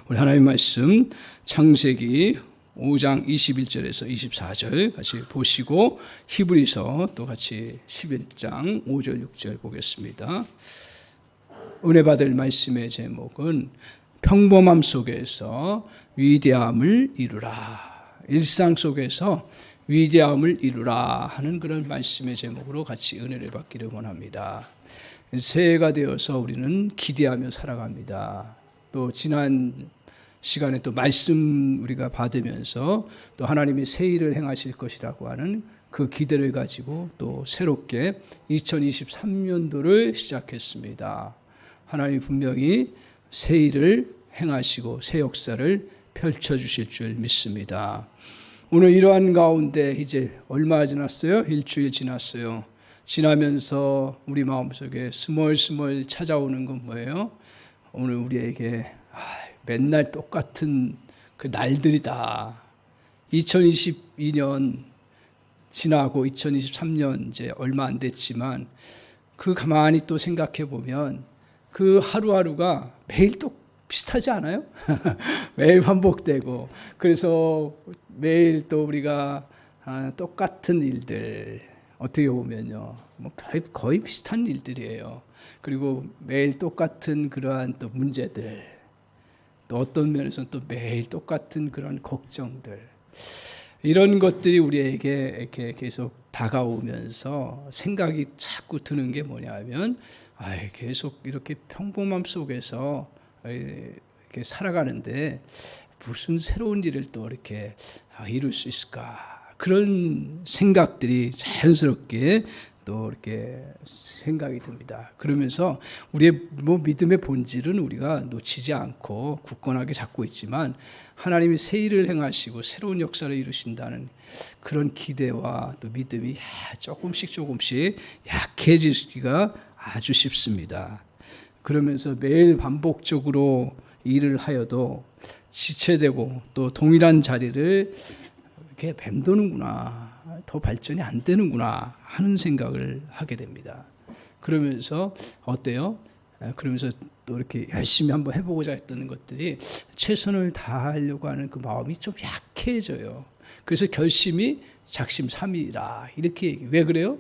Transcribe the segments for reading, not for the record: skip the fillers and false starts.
우리 하나님 말씀 창세기 5장 21절에서 24절 같이 보시고 히브리서 또 같이 11장 5절 6절 보겠습니다. 은혜 받을 말씀의 제목은 평범함 속에서 위대함을 이루라. 일상 속에서 위대함을 이루라 하는 그런 말씀의 제목으로 같이 은혜를 받기를 원합니다. 새해가 되어서 우리는 기대하며 살아갑니다. 또 지난 시간에 또 말씀 우리가 받으면서 또 하나님이 새 일을 행하실 것이라고 하는 그 기대를 가지고 또 새롭게 2023년도를 시작했습니다. 하나님 분명히 새 일을 행하시고 새 역사를 펼쳐주실 줄 믿습니다. 오늘 이러한 가운데 이제 얼마 지났어요? 일주일 지났어요. 지나면서 우리 마음속에 스멀스멀 찾아오는 건 뭐예요? 오늘 우리에게 맨날 똑같은 그 날들이다. 2022년 지나고 2023년 이제 얼마 안 됐지만 그 가만히 또 생각해 보면 그 하루하루가 매일 또 비슷하지 않아요? 매일 반복되고 그래서 매일 또 우리가 똑같은 일들 어떻게 보면요, 뭐 거의 비슷한 일들이에요. 그리고 매일 똑같은 그러한 또 문제들, 또 어떤 면에서는 또 매일 똑같은 그런 걱정들, 이런 것들이 우리에게 이렇게 계속 다가오면서 생각이 자꾸 드는 게 뭐냐면, 계속 이렇게 평범함 속에서 이렇게 살아가는데 무슨 새로운 일을 또 이렇게 이룰 수 있을까? 그런 생각들이 자연스럽게 또 이렇게 생각이 듭니다. 그러면서 우리의 믿음의 본질은 우리가 놓치지 않고 굳건하게 잡고 있지만 하나님이 새 일을 행하시고 새로운 역사를 이루신다는 그런 기대와 또 믿음이 조금씩 약해지기가 아주 쉽습니다. 그러면서 매일 반복적으로 일을 하여도 지체되고 또 동일한 자리를 이렇게 맴도는구나, 더 발전이 안 되는구나 하는 생각을 하게 됩니다. 그러면서 어때요? 그러면서 또 이렇게 열심히 한번 해보고자 했던 것들이 최선을 다하려고 하는 그 마음이 좀 약해져요. 그래서 결심이 작심삼일이라 이렇게 얘기해요. 왜 그래요?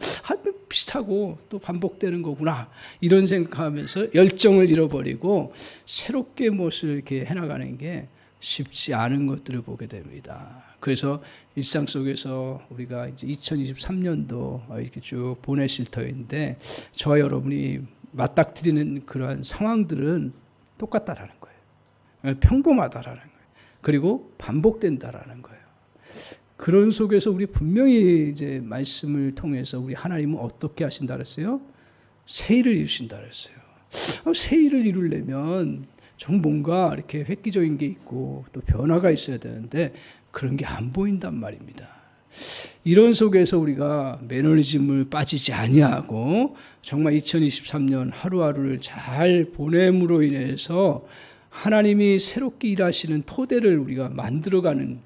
비슷하고 또 반복되는 거구나 이런 생각하면서 열정을 잃어버리고 새롭게 무엇을 이렇게 해나가는 게 쉽지 않은 것들을 보게 됩니다. 그래서 일상 속에서 우리가 이제 2023년도 이렇게 쭉 보내실 터인데 저와 여러분이 맞닥뜨리는 그러한 상황들은 똑같다라는 거예요. 평범하다라는 거예요. 그리고 반복된다라는 거예요. 그런 속에서 우리 분명히 이제 말씀을 통해서 우리 하나님은 어떻게 하신다 그랬어요? 새 일을 이루신다 그랬어요. 새 일을 이루려면 좀 뭔가 이렇게 획기적인 게 있고 또 변화가 있어야 되는데 그런 게 안 보인단 말입니다. 이런 속에서 우리가 매너리즘을 빠지지 아니하고 정말 2023년 하루하루를 잘 보냄으로 인해서 하나님이 새롭게 일하시는 토대를 우리가 만들어가는,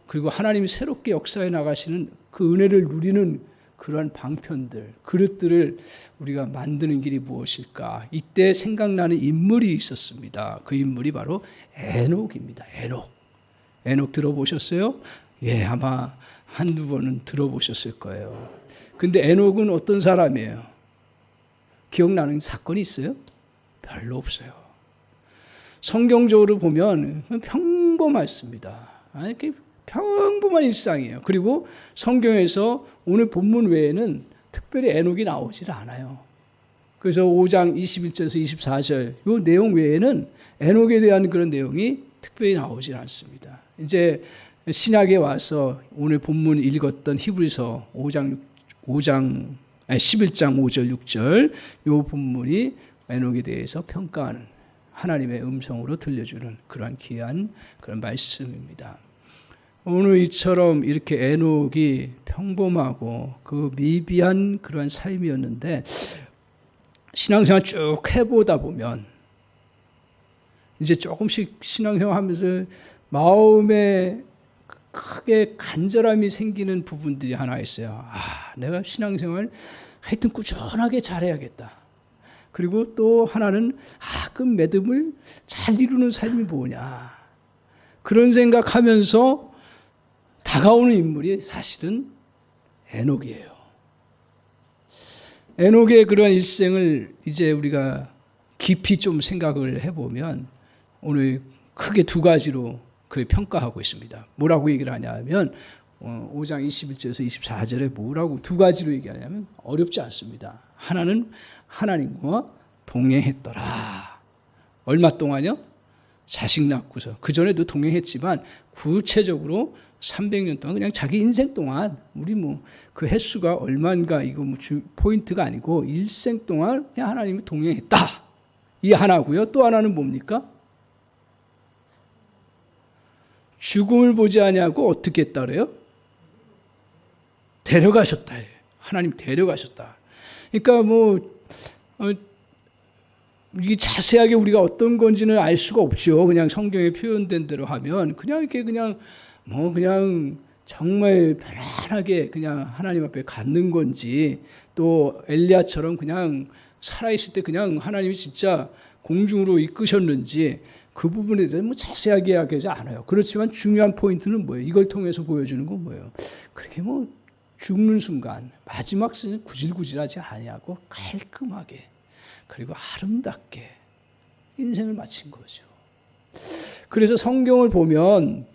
그리고 하나님이 새롭게 역사해 나가시는 그 은혜를 누리는 그러한 방편들, 그릇들을 우리가 만드는 길이 무엇일까? 이때 생각나는 인물이 있었습니다. 그 인물이 바로 에녹입니다. 에녹 들어보셨어요? 예, 아마 한두 번은 들어보셨을 거예요. 근데 에녹은 어떤 사람이에요? 기억나는 사건이 있어요? 별로 없어요. 성경적으로 보면 평범했습니다. 이렇게 평범한 일상이에요. 그리고 성경에서 오늘 본문 외에는 특별히 에녹이 나오질 않아요. 그래서 5장 21절에서 24절 이 내용 외에는 에녹에 대한 그런 내용이 특별히 나오질 않습니다. 이제 신약에 와서 오늘 본문 읽었던 히브리서 11장 5절 6절 이 본문이 에녹에 대해서 평가하는 하나님의 음성으로 들려주는 그러한 귀한 그런 말씀입니다. 오늘 이처럼 이렇게 에녹이 평범하고 그 미비한 그러한 삶이었는데 신앙생활 쭉 해보다 보면 이제 조금씩 신앙생활 하면서 마음에 크게 간절함이 생기는 부분들이 하나 있어요. 내가 신앙생활 하여튼 꾸준하게 잘해야겠다. 그리고 또 하나는 그 믿음을 잘 이루는 삶이 뭐냐. 그런 생각하면서 다가오는 인물이 사실은 에녹이에요. 에녹의 그런 일생을 이제 우리가 깊이 좀 생각을 해보면 오늘 크게 두 가지로 그 평가하고 있습니다. 뭐라고 얘기를 하냐면 5장 21절에서 24절에 뭐라고 두 가지로 얘기하냐면 어렵지 않습니다. 하나는 하나님과 동행했더라. 얼마 동안요? 자식 낳고서. 그전에도 동행했지만 구체적으로 300년 동안 그냥 자기 인생 동안 우리 그 횟수가 얼마인가 이거 포인트가 아니고 일생 동안 그냥 하나님이 동행했다. 이 하나고요. 또 하나는 뭡니까? 죽음을 보지 아니하고 어떻게 했다 그래요? 데려가셨다. 하나님 데려가셨다. 그러니까 이게 자세하게 우리가 어떤 건지는 알 수가 없죠. 그냥 성경에 표현된 대로 하면 그냥 이렇게 그냥 정말 편안하게 그냥 하나님 앞에 갖는 건지 또 엘리야처럼 그냥 살아있을 때 그냥 하나님이 진짜 공중으로 이끄셨는지 그 부분에 대해서 자세하게 이야기하지 않아요. 그렇지만 중요한 포인트는 뭐예요? 이걸 통해서 보여주는 건 뭐예요? 그렇게 죽는 순간 마지막 순간 구질구질하지 아니하고 깔끔하게 그리고 아름답게 인생을 마친 거죠. 그래서 성경을 보면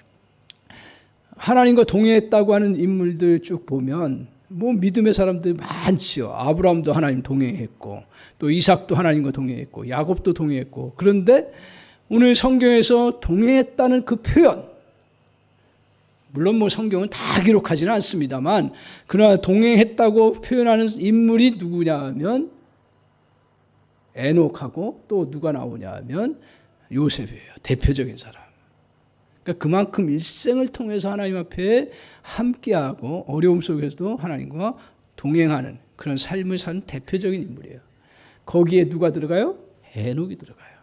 하나님과 동행했다고 하는 인물들 쭉 보면 믿음의 사람들 많지요. 아브라함도 하나님 동행했고 또 이삭도 하나님과 동행했고 야곱도 동행했고 그런데 오늘 성경에서 동행했다는 그 표현 물론 성경은 다 기록하지는 않습니다만 그러나 동행했다고 표현하는 인물이 누구냐 하면 에녹하고 또 누가 나오냐 하면 요셉이에요. 대표적인 사람. 그러니까 그만큼 일생을 통해서 하나님 앞에 함께하고 어려움 속에서도 하나님과 동행하는 그런 삶을 산 대표적인 인물이에요. 거기에 누가 들어가요? 에녹이 들어가요.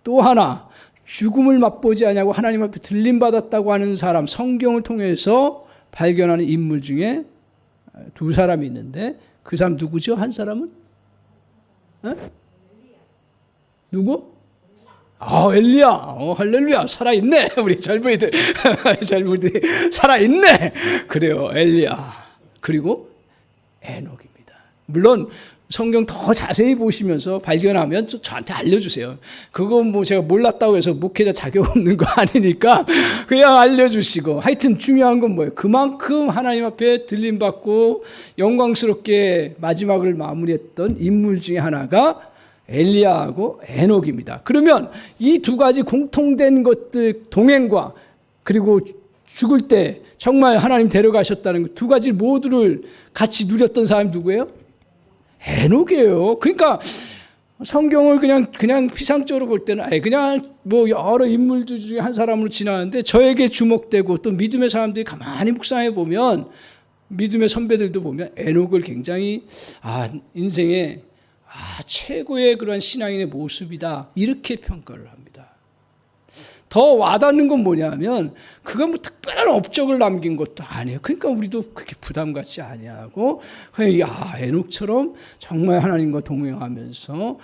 또 하나 죽음을 맛보지 아니하고 하나님 앞에 들림받았다고 하는 사람 성경을 통해서 발견하는 인물 중에 두 사람이 있는데 그 사람 누구죠? 한 사람은? 누구? 엘리야. 할렐루야. 살아있네. 우리 젊은이들. 살아있네. 그래요. 엘리야. 그리고 에녹입니다. 물론 성경 더 자세히 보시면서 발견하면 저한테 알려주세요. 그거 제가 몰랐다고 해서 목회자 자격 없는 거 아니니까 그냥 알려주시고 하여튼 중요한 건 뭐예요? 그만큼 하나님 앞에 들림받고 영광스럽게 마지막을 마무리했던 인물 중에 하나가 엘리야하고 에녹입니다. 그러면 이 두 가지 공통된 것들 동행과 그리고 죽을 때 정말 하나님 데려가셨다는 두 가지 모두를 같이 누렸던 사람이 누구예요? 에녹이에요. 그러니까 성경을 그냥 피상적으로 볼 때는 그냥 여러 인물들 중에 한 사람으로 지나는데 저에게 주목되고 또 믿음의 사람들이 가만히 묵상해 보면 믿음의 선배들도 보면 에녹을 굉장히 인생의 최고의 그런 신앙인의 모습이다 이렇게 평가를 합니다. 더 와닿는 건 뭐냐면 그가 특별한 업적을 남긴 것도 아니에요. 그러니까 우리도 그렇게 부담 갖지 아니하고 에녹처럼 정말 하나님과 동행하면서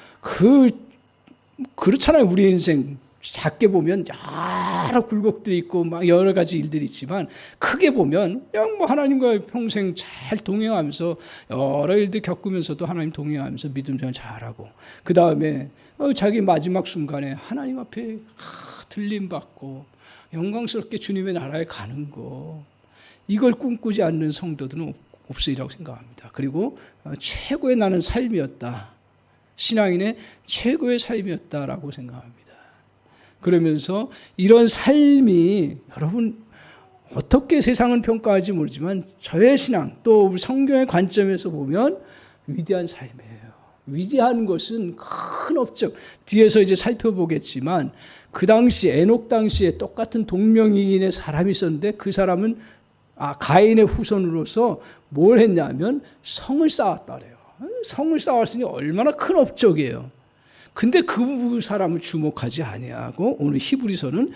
그렇잖아요. 우리 인생 작게 보면 여러 굴곡들이 있고 여러 가지 일들이 있지만 크게 보면 그냥 하나님과 평생 잘 동행하면서 여러 일들 겪으면서도 하나님 동행하면서 믿음 생활 잘하고 그 다음에 자기 마지막 순간에 하나님 앞에 들림받고 영광스럽게 주님의 나라에 가는 거 이걸 꿈꾸지 않는 성도들은 없으리라고 생각합니다. 그리고 최고의 나는 삶이었다. 신앙인의 최고의 삶이었다라고 생각합니다. 그러면서 이런 삶이 여러분 어떻게 세상은 평가할지 모르지만 저의 신앙 또 성경의 관점에서 보면 위대한 삶이에요. 위대한 것은 큰 업적 뒤에서 이제 살펴보겠지만 그 당시 에녹 당시에 똑같은 동명이인의 사람이 있었는데 그 사람은 가인의 후손으로서 뭘 했냐면 성을 쌓았다 그래요. 성을 쌓았으니 얼마나 큰 업적이에요. 근데 그 사람을 주목하지 아니하고 오늘 히브리서는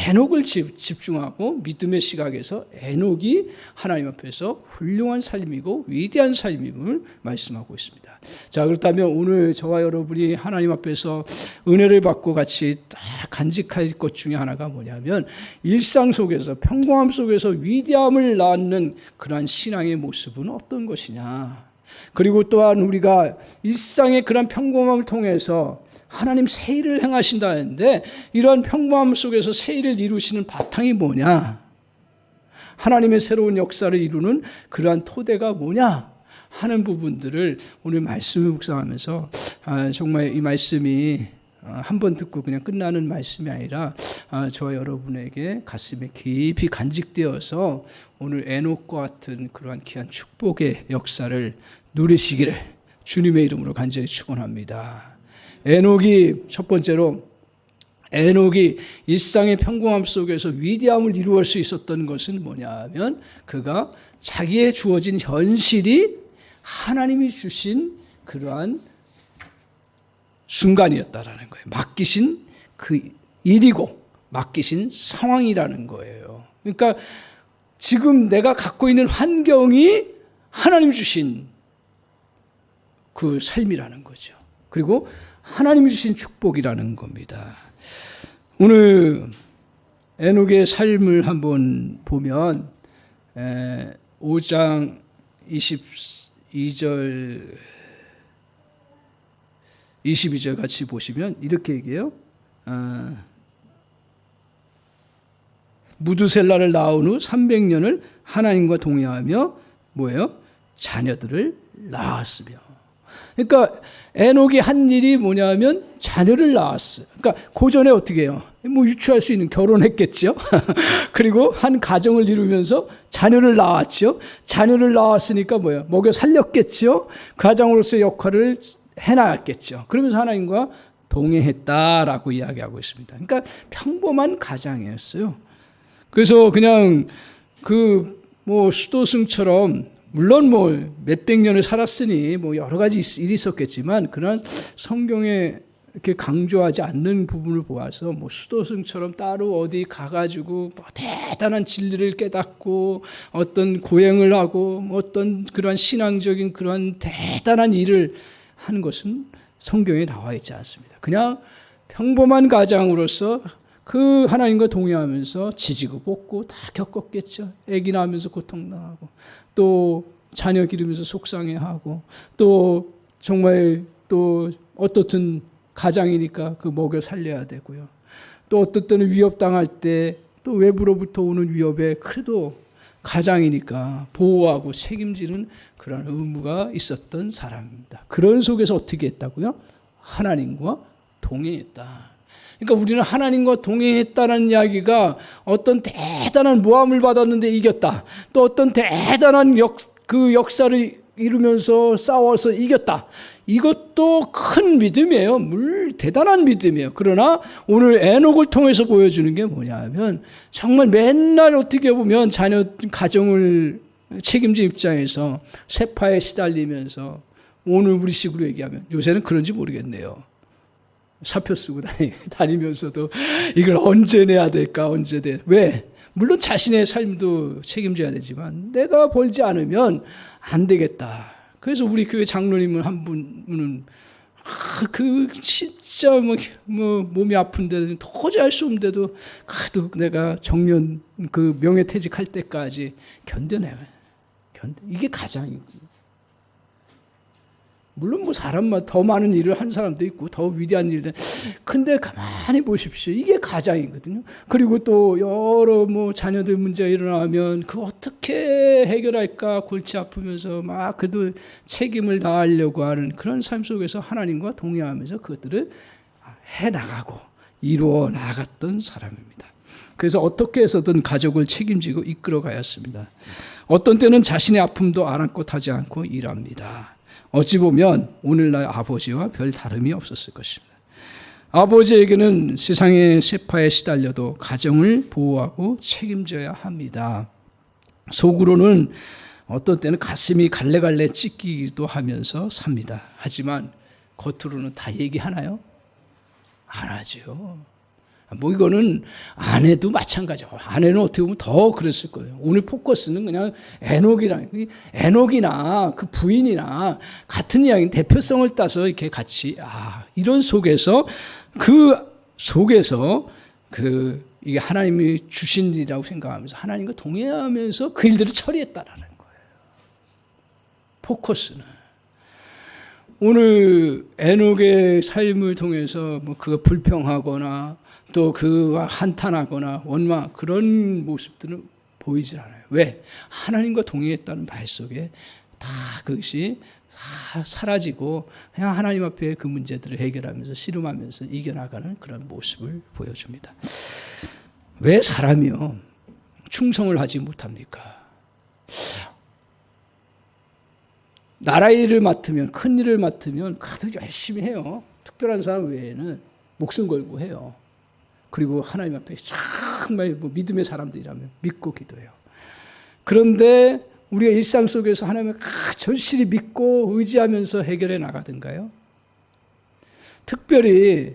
에녹을 집중하고 믿음의 시각에서 에녹이 하나님 앞에서 훌륭한 삶이고 위대한 삶임을 말씀하고 있습니다. 자, 그렇다면 오늘 저와 여러분이 하나님 앞에서 은혜를 받고 같이 딱 간직할 것 중에 하나가 뭐냐면 일상 속에서 평범함 속에서 위대함을 낳는 그러한 신앙의 모습은 어떤 것이냐. 그리고 또한 우리가 일상의 그런 평범함을 통해서 하나님 새 일을 행하신다는데 이러한 평범함 속에서 새 일을 이루시는 바탕이 뭐냐? 하나님의 새로운 역사를 이루는 그러한 토대가 뭐냐? 하는 부분들을 오늘 말씀을 묵상하면서 정말 이 말씀이 한 번 듣고 그냥 끝나는 말씀이 아니라 저와 여러분에게 가슴에 깊이 간직되어서 오늘 에녹과 같은 그러한 귀한 축복의 역사를 누리시기를 주님의 이름으로 간절히 축원합니다. 에녹이 첫 번째로 에녹이 일상의 평범함 속에서 위대함을 이루어 수 있었던 것은 뭐냐면 그가 자기의 주어진 현실이 하나님이 주신 그러한 순간이었다라는 거예요. 맡기신 그 일이고 맡기신 상황이라는 거예요. 그러니까 지금 내가 갖고 있는 환경이 하나님 주신 그 삶이라는 거죠. 그리고 하나님이 주신 축복이라는 겁니다. 오늘 에녹의 삶을 한번 보면 5장 22절 같이 보시면 이렇게 얘기해요. 무드셀라를 낳은 후 300년을 하나님과 동행하며 뭐예요? 자녀들을 낳았으며. 그러니까 에녹이 한 일이 뭐냐면 자녀를 낳았어요. 그러니까 고전에 어떻게 해요? 뭐 유추할 수 있는 결혼했겠죠. 그리고 한 가정을 이루면서 자녀를 낳았죠. 자녀를 낳았으니까 뭐예요? 먹여 살렸겠죠. 가장으로서의 역할을 해나갔겠죠. 그러면서 하나님과 동행했다라고 이야기하고 있습니다. 그러니까 평범한 가장이었어요. 그래서 그냥 그 뭐 수도승처럼 물론 뭐 몇백 년을 살았으니 뭐 여러 가지 일이 있었겠지만 그런 성경에 이렇게 강조하지 않는 부분을 보아서 뭐 수도승처럼 따로 어디 가가지고 뭐 대단한 진리를 깨닫고 어떤 고행을 하고 뭐 어떤 그러한 신앙적인 그러한 대단한 일을 하는 것은 성경에 나와 있지 않습니다. 그냥 평범한 가장으로서 그 하나님과 동행하면서 지지고 볶고 다 겪었겠죠. 아기 낳으면서 고통당하고 또 자녀 기르면서 속상해하고 또 정말 또 어떻든 가장이니까 그 먹여 살려야 되고요. 또 어떨 때는 위협당할 때 또 외부로부터 오는 위협에 그래도 가장이니까 보호하고 책임지는 그런 의무가 있었던 사람입니다. 그런 속에서 어떻게 했다고요? 하나님과 동행했다. 그러니까 우리는 하나님과 동행했다는 이야기가 어떤 대단한 모함을 받았는데 이겼다. 또 어떤 대단한 그 역사를 이루면서 싸워서 이겼다. 이것도 큰 믿음이에요. 대단한 믿음이에요. 그러나 오늘 에녹을 통해서 보여주는 게 뭐냐면 정말 맨날 어떻게 보면 자녀 가정을 책임진 입장에서 세파에 시달리면서 오늘 우리식으로 얘기하면 요새는 그런지 모르겠네요. 사표 쓰고 다니면서도 이걸 언제 내야 될까? 언제 돼? 왜? 물론 자신의 삶도 책임져야 되지만 내가 벌지 않으면 안 되겠다. 그래서 우리 교회 장로님은 한 분은 그 진짜 뭐 몸이 아픈데도 도저히 할 수 없는데도 그래도 내가 정년 그 명예퇴직할 때까지 견뎌내요. 이게 가장이고. 물론 뭐 사람마다 더 많은 일을 한 사람도 있고 더 위대한 일들. 근데 가만히 보십시오. 이게 가장이거든요. 그리고 또 여러 뭐 자녀들 문제가 일어나면 그 어떻게 해결할까 골치 아프면서 막 그래도 책임을 다하려고 하는 그런 삶 속에서 하나님과 동행하면서 그것들을 해나가고 이루어 나갔던 사람입니다. 그래서 어떻게 해서든 가족을 책임지고 이끌어가였습니다. 어떤 때는 자신의 아픔도 아랑곳하지 않고 일합니다. 어찌 보면 오늘날 아버지와 별 다름이 없었을 것입니다. 아버지에게는 세상의 세파에 시달려도 가정을 보호하고 책임져야 합니다. 속으로는 어떤 때는 가슴이 갈래갈래 찢기기도 하면서 삽니다. 하지만 겉으로는 다 얘기하나요? 안 하죠. 뭐 이거는 아내도 마찬가지고, 아내는 어떻게 보면 더 그랬을 거예요. 오늘 포커스는 그냥 에녹이나 그 부인이나 같은 이야기, 대표성을 따서 이렇게 같이 이런 속에서 이게 하나님이 주신 일이라고 생각하면서 하나님과 동의하면서 그 일들을 처리했다라는 거예요. 포커스는. 오늘 에녹의 삶을 통해서 뭐 그가 불평하거나 또 그와 한탄하거나 원망, 그런 모습들은 보이질 않아요. 왜? 하나님과 동의했다는 발 속에 다 그것이 다 사라지고 그냥 하나님 앞에 그 문제들을 해결하면서 씨름하면서 이겨나가는 그런 모습을 보여줍니다. 왜 사람이요 충성을 하지 못합니까? 나라 일을 맡으면, 큰 일을 맡으면 다들 열심히 해요. 특별한 사람 외에는 목숨 걸고 해요. 그리고 하나님 앞에 정말 믿음의 사람들이라면 믿고 기도해요. 그런데 우리가 일상 속에서 하나님을 절실히 믿고 의지하면서 해결해 나가든가요? 특별히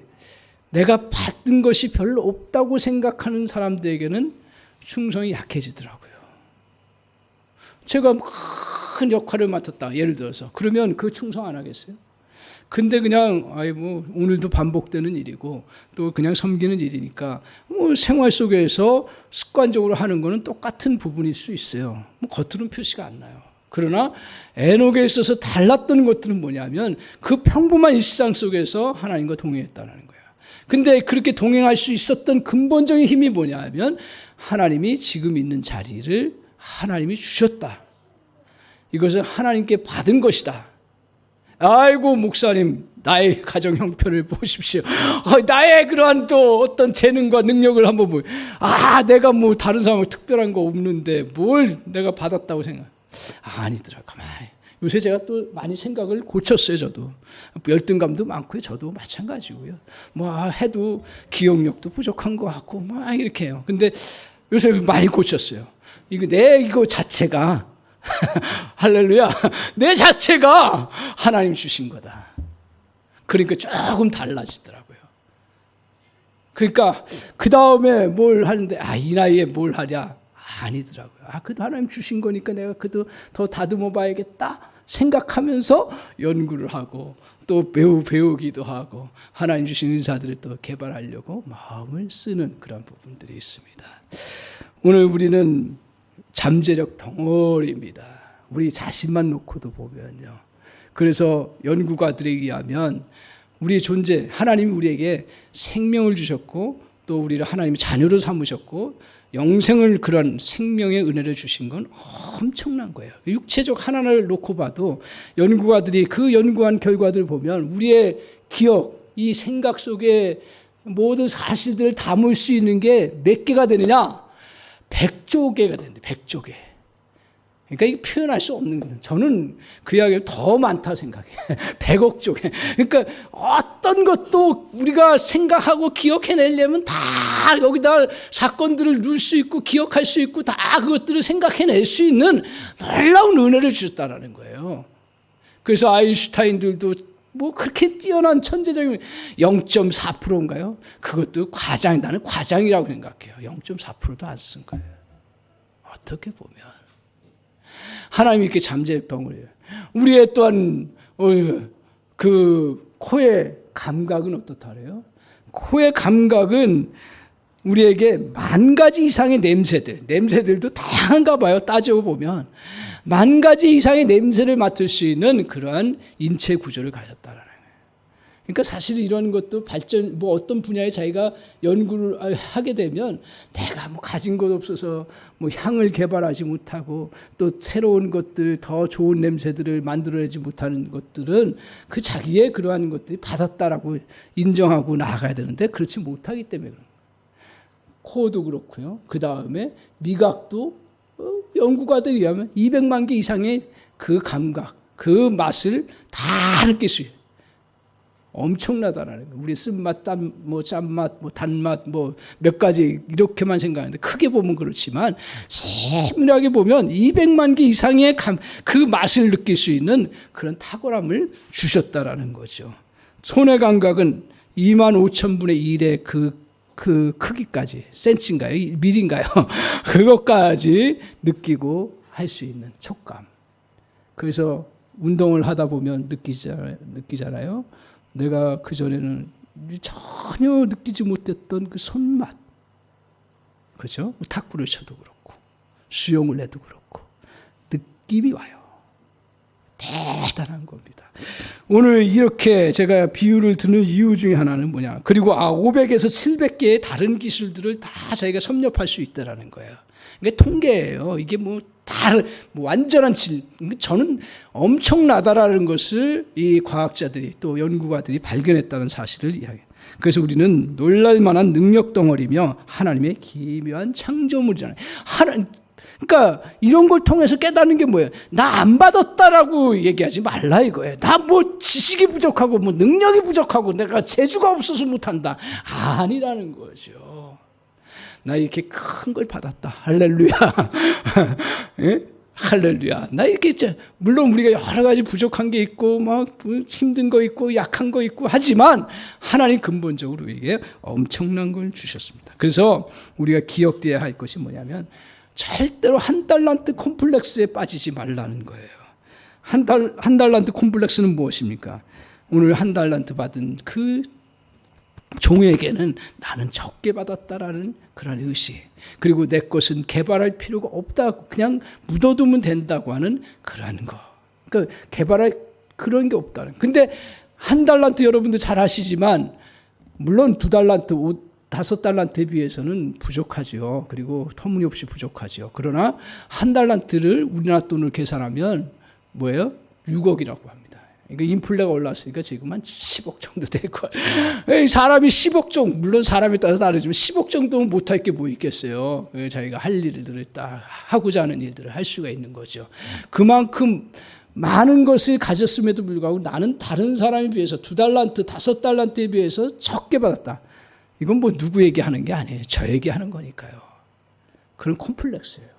내가 받은 것이 별로 없다고 생각하는 사람들에게는 충성이 약해지더라고요. 제가 큰 역할을 맡았다, 예를 들어서. 그러면 그 충성 안 하겠어요? 근데 그냥 오늘도 반복되는 일이고 또 그냥 섬기는 일이니까 생활 속에서 습관적으로 하는 거는 똑같은 부분일 수 있어요. 겉으로는 표시가 안 나요. 그러나 에녹에 있어서 달랐던 것들은 뭐냐면 그 평범한 일상 속에서 하나님과 동행했다는 거예요. 근데 그렇게 동행할 수 있었던 근본적인 힘이 뭐냐면 하나님이 지금 있는 자리를 하나님이 주셨다. 이것은 하나님께 받은 것이다. 아이고 목사님, 나의 가정 형편을 보십시오. 나의 그러한 또 어떤 재능과 능력을 한번 보여. 내가 뭐 다른 사람하고 특별한 거 없는데 뭘 내가 받았다고 생각. 아니더라. 가만히. 요새 제가 또 많이 생각을 고쳤어요. 저도 열등감도 많고요. 저도 마찬가지고요. 해도 기억력도 부족한 것 같고 이렇게 해요. 근데 요새 많이 고쳤어요. 이거 자체가 할렐루야, 내 자체가 하나님 주신 거다. 그러니까 조금 달라지더라고요. 그러니까 그 다음에 뭘 하는데 이 나이에 뭘 하랴? 아니더라고요. 그래도 하나님 주신 거니까 내가 그래도 더 다듬어 봐야겠다 생각하면서 연구를 하고 또 배우기도 하고 하나님 주신 은사들을 또 개발하려고 마음을 쓰는 그런 부분들이 있습니다. 오늘 우리는 잠재력 덩어리입니다. 우리 자신만 놓고도 보면요. 그래서 연구가들에 의하면 우리의 존재, 하나님이 우리에게 생명을 주셨고 또 우리를 하나님의 자녀로 삼으셨고 영생을, 그런 생명의 은혜를 주신 건 엄청난 거예요. 육체적 하나를 놓고 봐도 연구가들이 그 연구한 결과들을 보면 우리의 기억, 이 생각 속에 모든 사실들을 담을 수 있는 게 몇 개가 되느냐? 100조 개가 되는데 100조 개. 그러니까 이게 표현할 수 없는 거예요. 저는 그 이야기를 더 많다 생각해요. 100억 조 개. 그러니까 어떤 것도 우리가 생각하고 기억해내려면 다 여기다 사건들을 넣을 수 있고 기억할 수 있고 다 그것들을 생각해낼 수 있는 놀라운 은혜를 주셨다라는 거예요. 그래서 아인슈타인들도 그렇게 뛰어난 천재적인 0.4%인가요? 그것도 나는 과장이라고 생각해요. 0.4%도 안 쓴 거예요. 어떻게 보면 하나님이 이렇게 잠재력 덩어리예요. 우리의 또한 그 코의 감각은 어떻다래요? 코의 감각은 우리에게 10,000가지 이상의 냄새들도 다양한가 봐요. 따져보면 10,000가지 이상의 냄새를 맡을 수 있는 그러한 인체 구조를 가졌다라는 거예요. 그러니까 사실 이런 것도 발전, 어떤 분야에 자기가 연구를 하게 되면 내가 가진 것 없어서 향을 개발하지 못하고 또 새로운 것들, 더 좋은 냄새들을 만들어내지 못하는 것들은 그 자기의 그러한 것들이 받았다라고 인정하고 나아가야 되는데 그렇지 못하기 때문에 그런 거예요. 코도 그렇고요. 그 다음에 미각도 연구가들에 의하면 200만 개 이상의 그 감각, 그 맛을 다 느낄 수 있어요. 엄청나다라는 거예요. 우리 쓴맛, 짠맛, 단맛, 몇 가지 이렇게만 생각하는데 크게 보면 그렇지만 세밀하게 보면 200만 개 이상의 그 맛을 느낄 수 있는 그런 탁월함을 주셨다라는 거죠. 손의 감각은 2만 5천분의 1의 그 크기까지, 센치인가요? 밀인가요? 그것까지 느끼고 할 수 있는 촉감. 그래서 운동을 하다 보면 느끼잖아요. 내가 그전에는 전혀 느끼지 못했던 그 손맛. 그렇죠? 탁구를 쳐도 그렇고, 수영을 해도 그렇고, 느낌이 와요. 대단한 겁니다. 오늘 이렇게 제가 비유를 드는 이유 중에 하나는 뭐냐. 그리고 500에서 700개의 다른 기술들을 다 저희가 섭렵할 수 있다는 거예요. 이게 통계예요. 이게 뭐 완전한 저는 엄청나다라는 것을 이 과학자들이 또 연구가들이 발견했다는 사실을 이야기해요. 그래서 우리는 놀랄만한 능력 덩어리며 하나님의 기묘한 창조물이잖아요. 그러니까 이런 걸 통해서 깨닫는 게 뭐예요? 나 안 받았다라고 얘기하지 말라 이거예요. 나 뭐 지식이 부족하고 뭐 능력이 부족하고 내가 재주가 없어서 못한다. 아니라는 거죠. 나 이렇게 큰 걸 받았다. 할렐루야. 예? 할렐루야. 나 이렇게 물론 우리가 여러 가지 부족한 게 있고 막 힘든 거 있고 약한 거 있고 하지만 하나님 근본적으로 이게 엄청난 걸 주셨습니다. 그래서 우리가 기억돼야 할 것이 뭐냐면 절대로 한 달란트 콤플렉스에 빠지지 말라는 거예요. 한 달란트 콤플렉스는 무엇입니까? 오늘 한 달란트 받은 그 종에게는 나는 적게 받았다라는 그런 의식, 그리고 내 것은 개발할 필요가 없다고 그냥 묻어두면 된다고 하는 그러한 거. 그러니까 개발할 그런 게 없다는. 근데 한 달란트 여러분도 잘 아시지만 물론 2달란트, 5달란트에 비해서는 부족하죠. 그리고 터무니없이 부족하죠. 그러나 한 달란트를 우리나라 돈을 계산하면 뭐예요? 6억이라고 합니다. 그러니까 인플레가 올랐으니까 지금 한 10억 정도 될 거예요. 사람이 10억 정도, 물론 사람에 따라 다르지만 10억 정도는 못할 게 뭐 있겠어요. 자기가 할 일들을 딱 하고자 하는 일들을 할 수가 있는 거죠. 그만큼 많은 것을 가졌음에도 불구하고 나는 다른 사람에 비해서 2달란트, 5달란트에 비해서 적게 받았다. 이건 뭐 누구에게 하는 게 아니에요. 저에게 하는 거니까요. 그런 콤플렉스예요.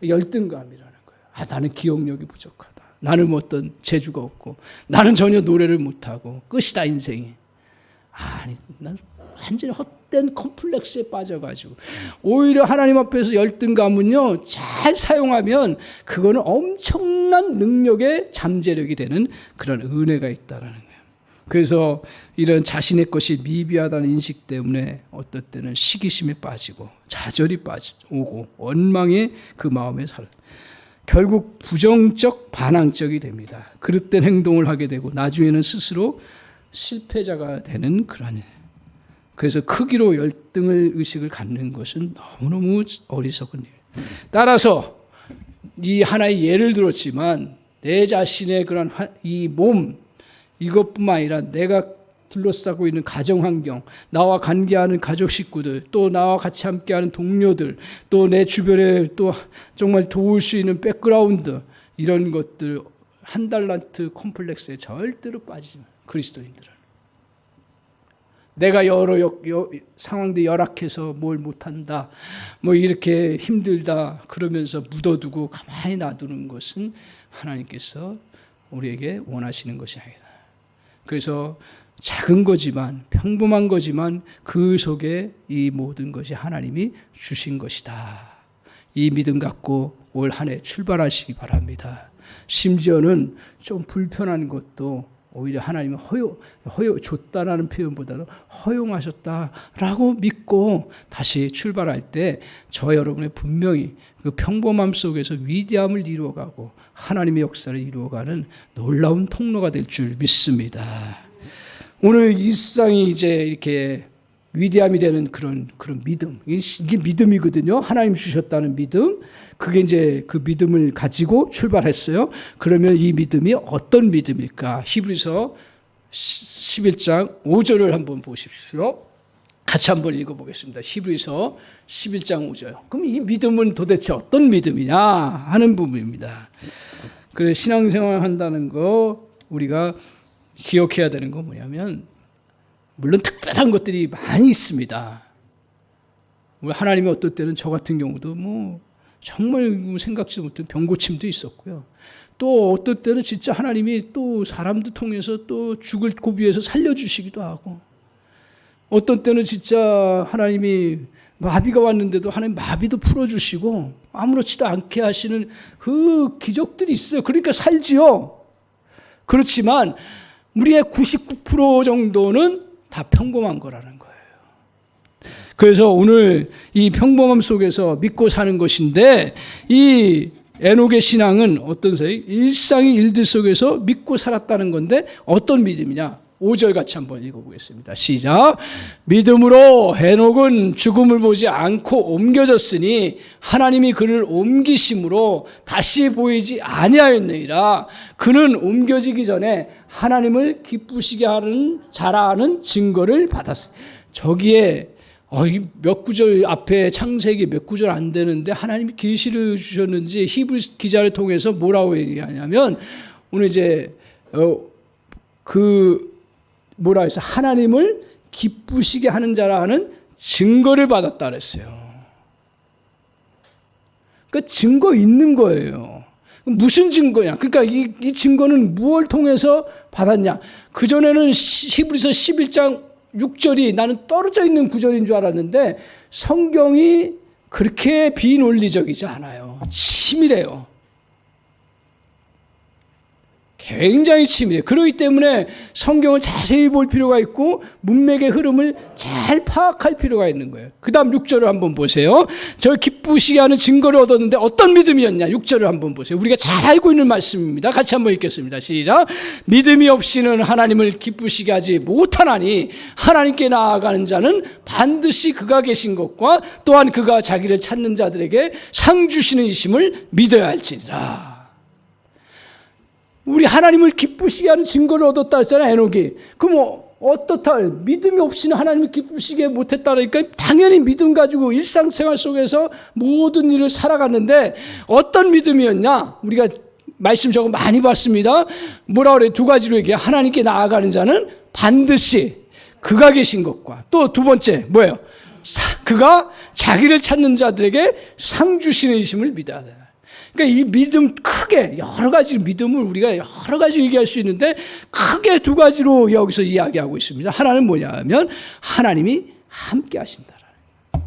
열등감이라는 거예요. 나는 기억력이 부족하다. 나는 뭐 어떤 재주가 없고 나는 전혀 노래를 못하고 끝이다 인생이. 아니, 난 완전히 헛된 콤플렉스에 빠져가지고 오히려 하나님 앞에서 열등감은요 잘 사용하면 그거는 엄청난 능력의 잠재력이 되는 그런 은혜가 있다는 거예요. 그래서 이런 자신의 것이 미비하다는 인식 때문에 어떨 때는 시기심에 빠지고 좌절이 오고 원망의 그 마음에 결국 부정적 반항적이 됩니다. 그릇된 행동을 하게 되고 나중에는 스스로 실패자가 되는 그런. 그래서 크기로 열등을 의식을 갖는 것은 너무너무 어리석은 일. 따라서 이 하나의 예를 들었지만 내 자신의 그런 이 몸 이것뿐만 아니라 내가 둘러싸고 있는 가정환경, 나와 관계하는 가족 식구들, 또 나와 같이 함께하는 동료들, 또 내 주변에 또 정말 도울 수 있는 백그라운드, 이런 것들 한 달란트 콤플렉스에 절대로 빠지지 마. 그리스도인들은 내가 여러 상황들이 열악해서 뭘 못한다, 뭐 이렇게 힘들다 그러면서 묻어두고 가만히 놔두는 것은 하나님께서 우리에게 원하시는 것이 아니다. 그래서 작은 거지만 평범한 거지만 그 속에 이 모든 것이 하나님이 주신 것이다. 이 믿음 갖고 올 한 해 출발하시기 바랍니다. 심지어는 좀 불편한 것도 오히려 하나님은 줬다라는 표현보다는 허용하셨다라고 믿고 다시 출발할 때 저 여러분의 분명히 그 평범함 속에서 위대함을 이루어가고 하나님의 역사를 이루어가는 놀라운 통로가 될 줄 믿습니다. 오늘 일상이 이제 이렇게 위대함이 되는 그런 믿음. 이게 믿음이거든요. 하나님 주셨다는 믿음. 그게 이제 그 믿음을 가지고 출발했어요. 그러면 이 믿음이 어떤 믿음일까? 히브리서 11장 5절을 한번 보십시오. 같이 한번 읽어보겠습니다. 히브리서 11장 5절. 그럼 이 믿음은 도대체 어떤 믿음이냐 하는 부분입니다. 그래서 신앙생활 한다는 거 우리가 기억해야 되는 건 뭐냐면, 물론 특별한 것들이 많이 있습니다. 하나님이 어떨 때는 저 같은 경우도 뭐 정말 생각지도 못한 병고침도 있었고요. 또 어떨 때는 진짜 하나님이 또 사람도 통해서 또 죽을 고비에서 살려주시기도 하고, 어떤 때는 진짜 하나님이 마비가 왔는데도 하나님 마비도 풀어주시고 아무렇지도 않게 하시는 그 기적들이 있어요. 그러니까 살지요. 그렇지만 우리의 99% 정도는 다 평범한 거라는 거예요. 그래서 오늘 이 평범함 속에서 믿고 사는 것인데, 이 에녹의 신앙은 어떤 소리? 일상의 일들 속에서 믿고 살았다는 건데 어떤 믿음이냐? 5절 같이 한번 읽어보겠습니다. 시작. 믿음으로 에녹은 죽음을 보지 않고 옮겨졌으니 하나님이 그를 옮기심으로 다시 보이지 아니하였느니라. 그는 옮겨지기 전에 하나님을 기쁘시게 하는 자라는 증거를 받았으니. 저기에 몇 구절 앞에 창세기 몇 구절 안 되는데 하나님이 계시를 주셨는지 히브리 기자를 통해서 뭐라고 얘기하냐면, 오늘 이제 뭐라 해서 하나님을 기쁘시게 하는 자라는 증거를 받았다 그랬어요. 그러니까 증거 있는 거예요. 무슨 증거냐? 그러니까 이 증거는 무엇을 통해서 받았냐? 그전에는 히브리서 11장 6절이 나는 떨어져 있는 구절인 줄 알았는데 성경이 그렇게 비논리적이지 않아요. 치밀해요. 굉장히 치밀해요. 그렇기 때문에 성경을 자세히 볼 필요가 있고 문맥의 흐름을 잘 파악할 필요가 있는 거예요. 그 다음 6절을 한번 보세요. 저 기쁘시게 하는 증거를 얻었는데 어떤 믿음이었냐? 6절을 한번 보세요. 우리가 잘 알고 있는 말씀입니다. 같이 한번 읽겠습니다. 시작. 믿음이 없이는 하나님을 기쁘시게 하지 못하나니 하나님께 나아가는 자는 반드시 그가 계신 것과 또한 그가 자기를 찾는 자들에게 상 주시는 이심을 믿어야 할지니라. 우리 하나님을 기쁘시게 하는 증거를 얻었다 했잖아요, 에녹이. 그럼 어떻다? 믿음이 없이는 하나님을 기쁘시게 못했다 그러니까 당연히 믿음 가지고 일상생활 속에서 모든 일을 살아갔는데 어떤 믿음이었냐? 우리가 말씀 저거 많이 봤습니다. 뭐라 그래요? 두 가지로 얘기해요. 하나님께 나아가는 자는 반드시 그가 계신 것과 또 두 번째 뭐예요? 그가 자기를 찾는 자들에게 상 주시는 이심을 믿어야 돼요. 그러니까 이 믿음 크게 여러 가지 믿음을 우리가 여러 가지 얘기할 수 있는데 크게 두 가지로 여기서 이야기하고 있습니다. 하나는 뭐냐면 하나님이 함께 하신다라는 거예요.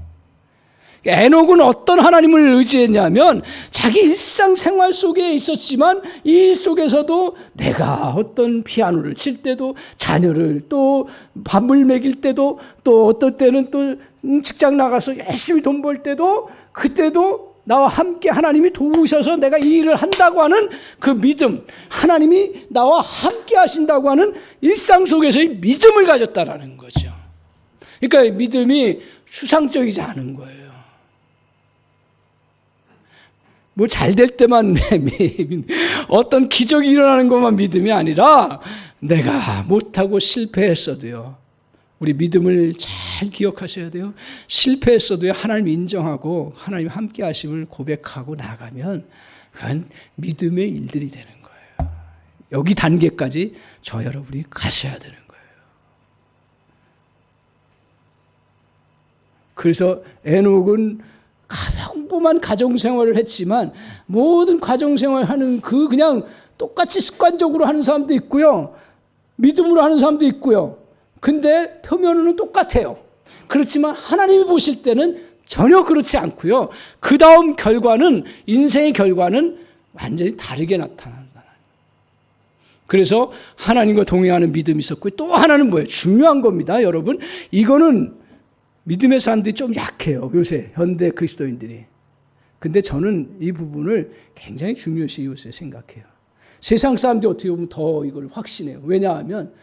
에녹은 어떤 하나님을 의지했냐면 자기 일상생활 속에 있었지만 이 일 속에서도 내가 어떤 피아노를 칠 때도 자녀를 또 밥을 먹일 때도 또 어떨 때는 또 직장 나가서 열심히 돈 벌 때도 그때도 나와 함께 하나님이 도우셔서 내가 이 일을 한다고 하는 그 믿음, 하나님이 나와 함께 하신다고 하는 일상 속에서의 믿음을 가졌다라는 거죠. 그러니까 믿음이 추상적이지 않은 거예요. 뭐 잘 될 때만 어떤 기적이 일어나는 것만 믿음이 아니라 내가 못하고 실패했어도요. 우리 믿음을 잘 기억하셔야 돼요. 실패했어도 하나님 인정하고 하나님 함께 하심을 고백하고 나가면 그건 믿음의 일들이 되는 거예요. 여기 단계까지 저 여러분이 가셔야 되는 거예요. 그래서 에녹은 평범한 가정생활을 했지만 모든 가정생활하는 그냥 똑같이 습관적으로 하는 사람도 있고요. 믿음으로 하는 사람도 있고요. 근데 표면으로는 똑같아요. 그렇지만 하나님이 보실 때는 전혀 그렇지 않고요. 그 다음 결과는 인생의 결과는 완전히 다르게 나타난다. 그래서 하나님과 동행하는 믿음이 있었고 또 하나는 뭐예요? 중요한 겁니다, 여러분. 이거는 믿음의 사람들이 좀 약해요. 요새 현대 그리스도인들이. 근데 저는 이 부분을 굉장히 중요시 요새 생각해요. 세상 사람들이 어떻게 보면 더 이걸 확신해요. 왜냐하면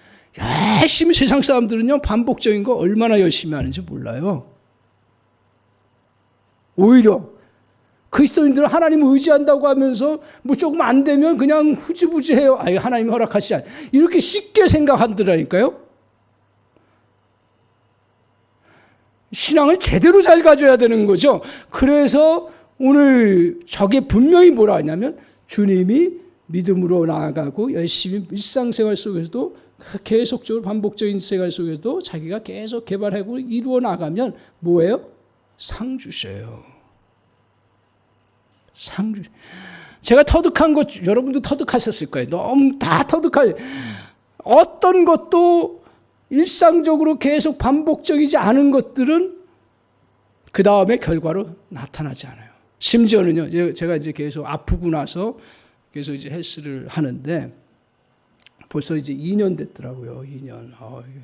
열심히 세상 사람들은요 반복적인 거 얼마나 열심히 하는지 몰라요. 오히려 그리스도인들은 하나님을 의지한다고 하면서 뭐 조금 안 되면 그냥 후지부지해요. 아유, 하나님이 허락하시지 않아요. 이렇게 쉽게 생각하더라니까요. 신앙을 제대로 잘 가져야 되는 거죠. 그래서 오늘 저게 분명히 뭐라 하냐면 주님이 믿음으로 나아가고 열심히 일상생활 속에서도 계속적으로 반복적인 생활 속에서도 자기가 계속 개발하고 이루어 나가면 뭐예요? 상 주셔요. 상 주. 제가 터득한 것 여러분도 터득하셨을 거예요. 너무 다 터득하죠. 어떤 것도 일상적으로 계속 반복적이지 않은 것들은 그 다음에 결과로 나타나지 않아요. 심지어는요, 제가 이제 계속 아프고 나서 계속 이제 헬스를 하는데 벌써 이제 2년 됐더라고요. 2년.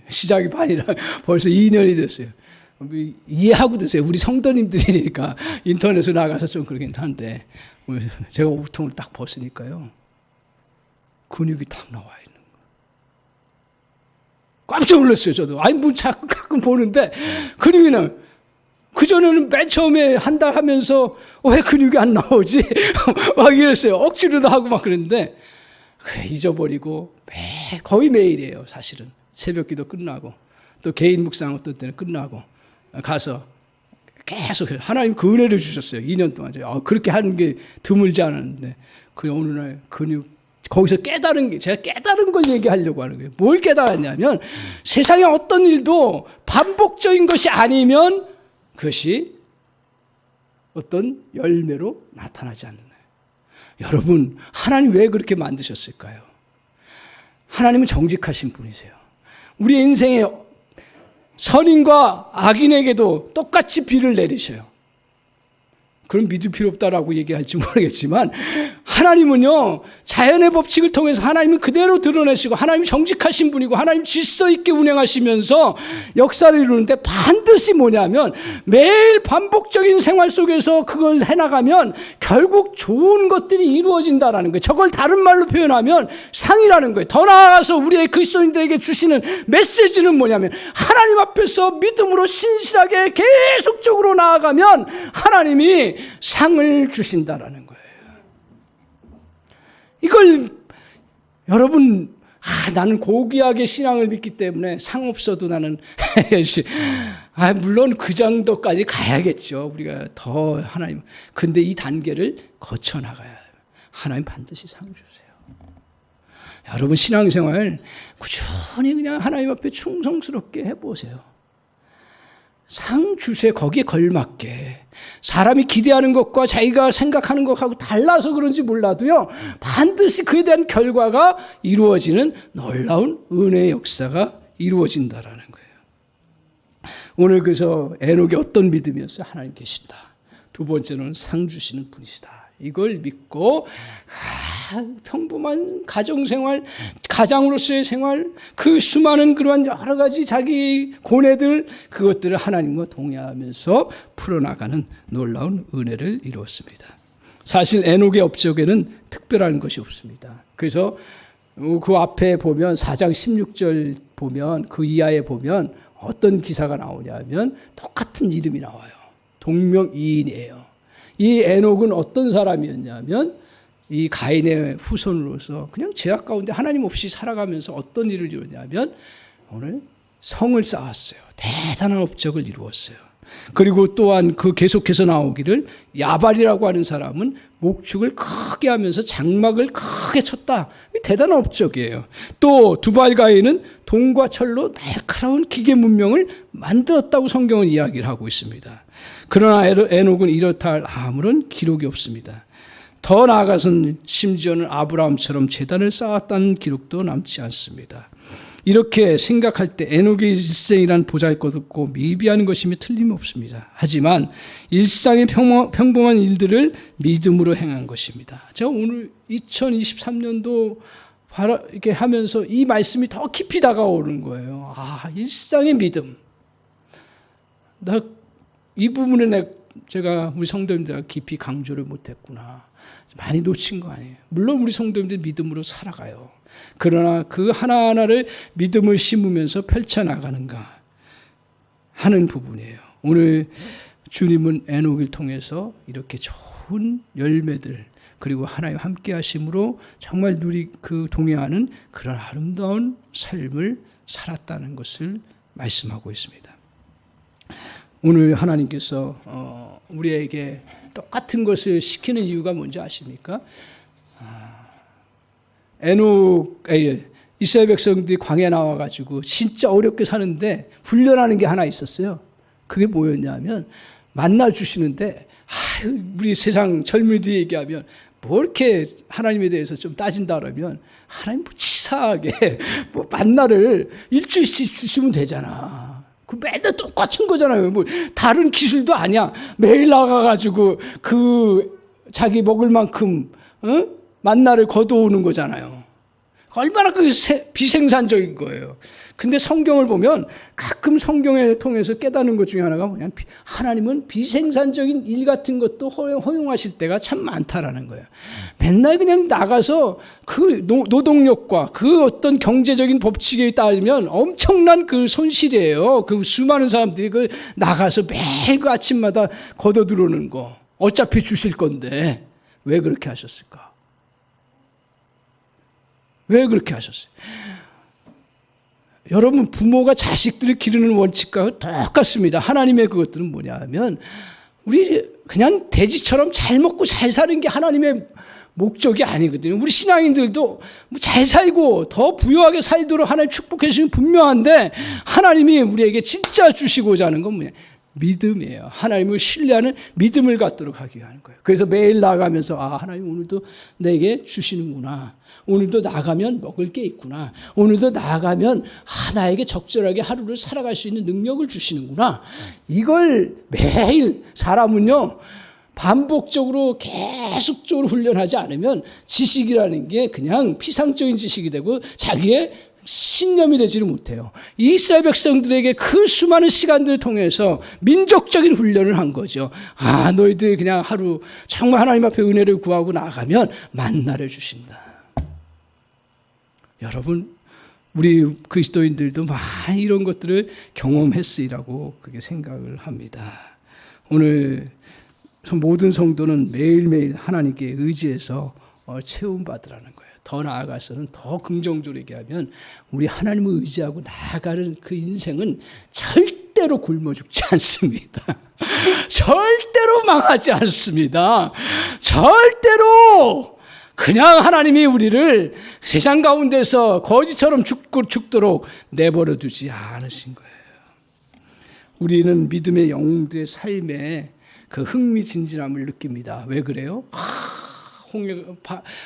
시작이 반이라 벌써 2년이 됐어요. 이해하고 드세요. 우리 성도님들이니까 인터넷으로 나가서 좀 그러긴 한데 제가 옷통을 딱 벗으니까요. 근육이 딱 나와 있는 거예요. 깜짝 놀랐어요. 저도. 아니 뭐 자꾸 가끔 보는데 근육이는 그전에는 맨 처음에 한 달 하면서 왜 근육이 안 나오지? 막 이랬어요. 억지로도 하고 막 그랬는데 그래, 잊어버리고 거의 매일이에요. 사실은 새벽 기도 끝나고 또 개인 묵상 어떤 때는 끝나고 가서 계속 하나님 그 은혜를 주셨어요. 2년 동안. 그렇게 하는 게 드물지 않았는데 그 어느 날 근육 거기서 깨달은 게 제가 깨달은 걸 얘기하려고 하는 거예요. 뭘 깨달았냐면 세상에 어떤 일도 반복적인 것이 아니면 그것이 어떤 열매로 나타나지 않는 거예요. 여러분, 하나님 왜 그렇게 만드셨을까요? 하나님은 정직하신 분이세요. 우리 인생에 선인과 악인에게도 똑같이 비를 내리셔요. 그럼 믿을 필요 없다라고 얘기할지 모르겠지만 하나님은요, 자연의 법칙을 통해서 하나님은 그대로 드러내시고 하나님이 정직하신 분이고 하나님 질서 있게 운행하시면서 역사를 이루는데 반드시 뭐냐면 매일 반복적인 생활 속에서 그걸 해나가면 결국 좋은 것들이 이루어진다라는 거예요. 저걸 다른 말로 표현하면 상이라는 거예요. 더 나아가서 우리의 그리스도인들에게 주시는 메시지는 뭐냐면 하나님 앞에서 믿음으로 신실하게 계속적으로 나아가면 하나님이 상을 주신다라는 거예요. 이걸 여러분, 나는 고귀하게 신앙을 믿기 때문에 상 없어도 나는 물론 그 정도까지 가야겠죠. 우리가 더 하나님. 근데 이 단계를 거쳐 나가야 해요. 하나님 반드시 상 주세요. 여러분 신앙생활 꾸준히 그냥 하나님 앞에 충성스럽게 해보세요. 상 주세 거기에 걸맞게. 사람이 기대하는 것과 자기가 생각하는 것하고 달라서 그런지 몰라도요, 반드시 그에 대한 결과가 이루어지는 놀라운 은혜의 역사가 이루어진다라는 거예요. 오늘 그래서 에녹이 어떤 믿음이었어요? 하나님 계신다. 두 번째는 상 주시는 분이시다. 이걸 믿고 평범한 가정생활, 가장으로서의 생활, 그 수많은 그러한 여러 가지 자기 고뇌들, 그것들을 하나님과 동의하면서 풀어나가는 놀라운 은혜를 이루었습니다. 사실 에녹의 업적에는 특별한 것이 없습니다. 그래서 그 앞에 보면 4장 16절 보면 그 이하에 보면 어떤 기사가 나오냐면 똑같은 이름이 나와요. 동명이인이에요. 이 에녹은 어떤 사람이었냐면 이 가인의 후손으로서 그냥 죄악 가운데 하나님 없이 살아가면서 어떤 일을 이루었냐면 오늘 성을 쌓았어요. 대단한 업적을 이루었어요. 그리고 또한 그 계속해서 나오기를 야발이라고 하는 사람은 목축을 크게 하면서 장막을 크게 쳤다. 대단한 업적이에요. 또 두발 가인은 동과 철로 날카로운 기계 문명을 만들었다고 성경은 이야기를 하고 있습니다. 그러나 에녹은 이렇다 할 아무런 기록이 없습니다. 더 나아가서는 심지어는 아브라함처럼 제단을 쌓았다는 기록도 남지 않습니다. 이렇게 생각할 때 에녹의 일생이란 보잘것없고 미비한 것임에 틀림없습니다. 하지만 일상의 평범한 일들을 믿음으로 행한 것입니다. 제가 오늘 2023년도 이렇게 하면서 이 말씀이 더 깊이 다가오는 거예요. 일상의 믿음. 이 부분에 제가 우리 성도님들 깊이 강조를 못했구나. 많이 놓친 거 아니에요. 물론 우리 성도님들 믿음으로 살아가요. 그러나 그 하나하나를 믿음을 심으면서 펼쳐나가는가 하는 부분이에요. 오늘 주님은 에녹을 통해서 이렇게 좋은 열매들 그리고 하나님 함께 하심으로 정말 동행하는 그런 아름다운 삶을 살았다는 것을 말씀하고 있습니다. 오늘 하나님께서 우리에게 똑같은 것을 시키는 이유가 뭔지 아십니까? 이스라엘 백성들이 광야에 나와가지고 진짜 어렵게 사는데 훈련하는 게 하나 있었어요. 그게 뭐였냐면 만나 주시는데 우리 세상 젊은이들이 얘기하면 뭐 이렇게 하나님에 대해서 좀 따진다 그러면 하나님 뭐 치사하게 뭐 만나를 일주일씩 주시면 되잖아. 그 매달 똑같은 거잖아요. 뭐 다른 기술도 아니야. 매일 나가가지고 그 자기 먹을 만큼 만나를 거둬오는 거잖아요. 얼마나 그 비생산적인 거예요. 근데 성경을 보면 가끔 성경을 통해서 깨닫는 것 중에 하나가 뭐냐면 하나님은 비생산적인 일 같은 것도 허용하실 때가 참 많다라는 거예요. 맨날 그냥 나가서 그 노동력과 그 어떤 경제적인 법칙에 따르면 엄청난 그 손실이에요. 그 수많은 사람들이 그 나가서 매일 그 아침마다 걷어 들어오는 거. 어차피 주실 건데 왜 그렇게 하셨을까? 왜 그렇게 하셨어요? 여러분, 부모가 자식들을 기르는 원칙과 똑같습니다. 하나님의 그것들은 뭐냐 하면 우리 그냥 돼지처럼 잘 먹고 잘 사는 게 하나님의 목적이 아니거든요. 우리 신앙인들도 잘 살고 더 부유하게 살도록 하나님 축복해 주시면 분명한데 하나님이 우리에게 진짜 주시고자 하는 건 뭐냐? 믿음이에요. 하나님을 신뢰하는 믿음을 갖도록 하기 위한 거예요. 그래서 매일 나가면서 하나님 오늘도 내게 주시는구나. 오늘도 나가면 먹을 게 있구나. 오늘도 나가면 나에게 적절하게 하루를 살아갈 수 있는 능력을 주시는구나. 이걸 매일 사람은요. 반복적으로 계속적으로 훈련하지 않으면 지식이라는 게 그냥 피상적인 지식이 되고 자기의 신념이 되지를 못해요. 이스라엘 백성들에게 그 수많은 시간들을 통해서 민족적인 훈련을 한 거죠. 너희들 그냥 하루 정말 하나님 앞에 은혜를 구하고 나가면 만나를 주신다. 여러분, 우리 그리스도인들도 많이 이런 것들을 경험했으리라고 그렇게 생각을 합니다. 오늘 모든 성도는 매일매일 하나님께 의지해서 채움받으라는 거예요. 더 나아가서는 더 긍정적으로 얘기하면 우리 하나님을 의지하고 나아가는 그 인생은 절대로 굶어 죽지 않습니다. 절대로 망하지 않습니다. 절대로 그냥 하나님이 우리를 세상 가운데서 거지처럼 죽도록 내버려 두지 않으신 거예요. 우리는 믿음의 영웅들의 삶에 그 흥미진진함을 느낍니다. 왜 그래요?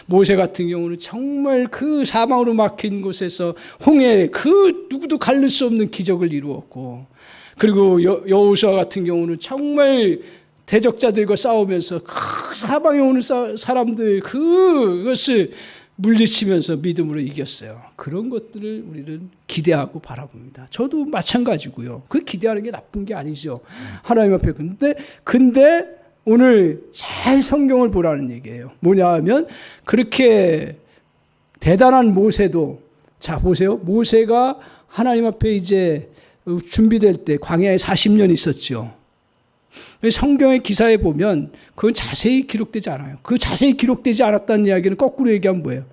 모세 같은 경우는 정말 그 사망으로 막힌 곳에서 홍해 그 누구도 가를 수 없는 기적을 이루었고, 그리고 여호수아 같은 경우는 정말 대적자들과 싸우면서 그 사방에 오는 사람들 그것을 물리치면서 믿음으로 이겼어요. 그런 것들을 우리는 기대하고 바라봅니다. 저도 마찬가지고요. 그 기대하는 게 나쁜 게 아니죠. 하나님 앞에. 근데 오늘 잘 성경을 보라는 얘기예요. 뭐냐 하면 그렇게 대단한 모세도, 자 보세요. 모세가 하나님 앞에 이제 준비될 때 광야에 40년 있었죠. 성경의 기사에 보면 그건 자세히 기록되지 않아요. 그 자세히 기록되지 않았다는 이야기는 거꾸로 얘기하면 뭐예요?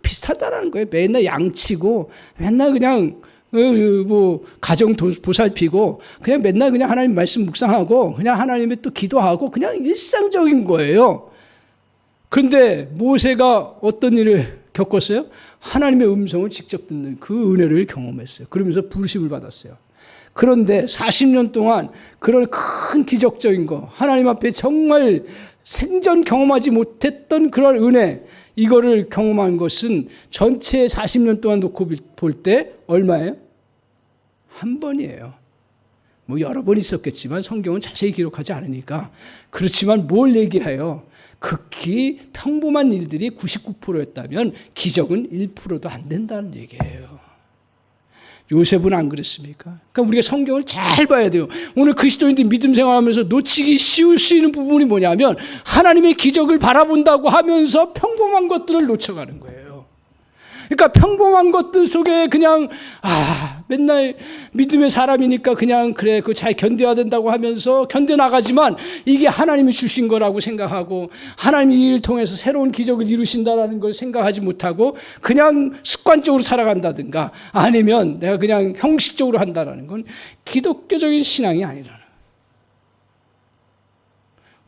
비슷하다라는 거예요. 맨날 양치고 맨날 그냥 가정 보살피고 그냥 맨날 그냥 하나님 말씀 묵상하고 그냥 하나님의 또 기도하고 그냥 일상적인 거예요. 그런데 모세가 어떤 일을 겪었어요? 하나님의 음성을 직접 듣는 그 은혜를 경험했어요. 그러면서 부르심을 받았어요. 그런데 40년 동안 그런 큰 기적적인 거, 하나님 앞에 정말 생전 경험하지 못했던 그런 은혜, 이거를 경험한 것은 전체 40년 동안 놓고 볼 때 얼마예요? 한 번이에요. 뭐 여러 번 있었겠지만 성경은 자세히 기록하지 않으니까. 그렇지만 뭘 얘기해요? 극히 평범한 일들이 99%였다면 기적은 1%도 안 된다는 얘기예요. 요셉은 안 그랬습니까? 그러니까 우리가 성경을 잘 봐야 돼요. 오늘 그리스도인들 믿음 생활하면서 놓치기 쉬울 수 있는 부분이 뭐냐면 하나님의 기적을 바라본다고 하면서 평범한 것들을 놓쳐가는 거예요. 그러니까 평범한 것들 속에 그냥 맨날 믿음의 사람이니까 그냥 그래 그거 잘 견뎌야 된다고 하면서 견뎌나가지만 이게 하나님이 주신 거라고 생각하고 하나님이 이 일을 통해서 새로운 기적을 이루신다는 걸 생각하지 못하고 그냥 습관적으로 살아간다든가 아니면 내가 그냥 형식적으로 한다는 건 기독교적인 신앙이 아니라는.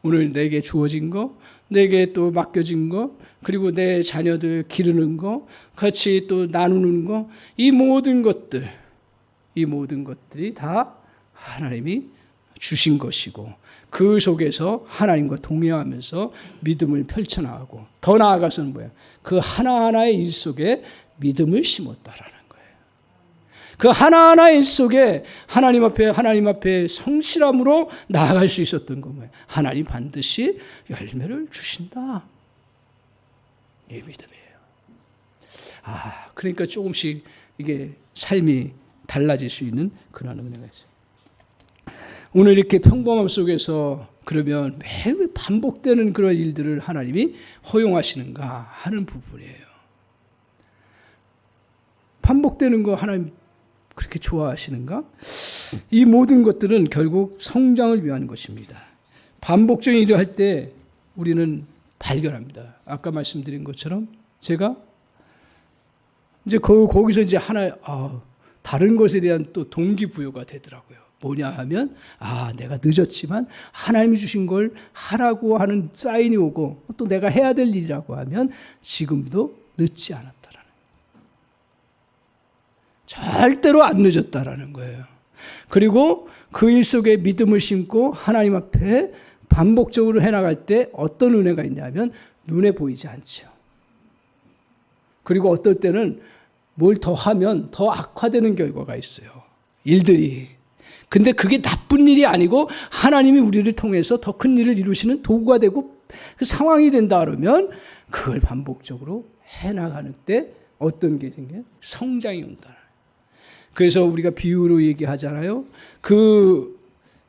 오늘 내게 주어진 거, 내게 또 맡겨진 거, 그리고 내 자녀들 기르는 거, 같이 또 나누는 거, 이 모든 것들이 다 하나님이 주신 것이고 그 속에서 하나님과 동행하면서 믿음을 펼쳐나가고 더 나아가서는 뭐예요? 그 하나하나의 일 속에 믿음을 심었다라는 거예요. 그 하나하나의 일 속에 하나님 앞에 성실함으로 나아갈 수 있었던 건 뭐예요? 하나님 반드시 열매를 주신다. 이 믿음이에요. 그러니까 조금씩 이게 삶이 달라질 수 있는 그런 은혜가 있어요. 오늘 이렇게 평범함 속에서 그러면 매일 반복되는 그런 일들을 하나님이 허용하시는가 하는 부분이에요. 반복되는 거 하나님 그렇게 좋아하시는가? 이 모든 것들은 결국 성장을 위한 것입니다. 반복적인 일을 할 때 우리는 발견합니다. 아까 말씀드린 것처럼 제가 이제 거기서 이제 다른 것에 대한 또 동기부여가 되더라고요. 뭐냐 하면 내가 늦었지만 하나님이 주신 걸 하라고 하는 사인이 오고 또 내가 해야 될 일이라고 하면 지금도 늦지 않았다라는 거예요. 절대로 안 늦었다라는 거예요. 그리고 그 일 속에 믿음을 심고 하나님 앞에 반복적으로 해나갈 때 어떤 은혜가 있냐면 눈에 보이지 않죠. 그리고 어떨 때는 뭘 더 하면 더 악화되는 결과가 있어요. 일들이. 근데 그게 나쁜 일이 아니고 하나님이 우리를 통해서 더 큰 일을 이루시는 도구가 되고 그 상황이 된다 그러면 그걸 반복적으로 해나가는 때 어떤 게 생겨요? 성장이 온다. 그래서 우리가 비유로 얘기하잖아요. 그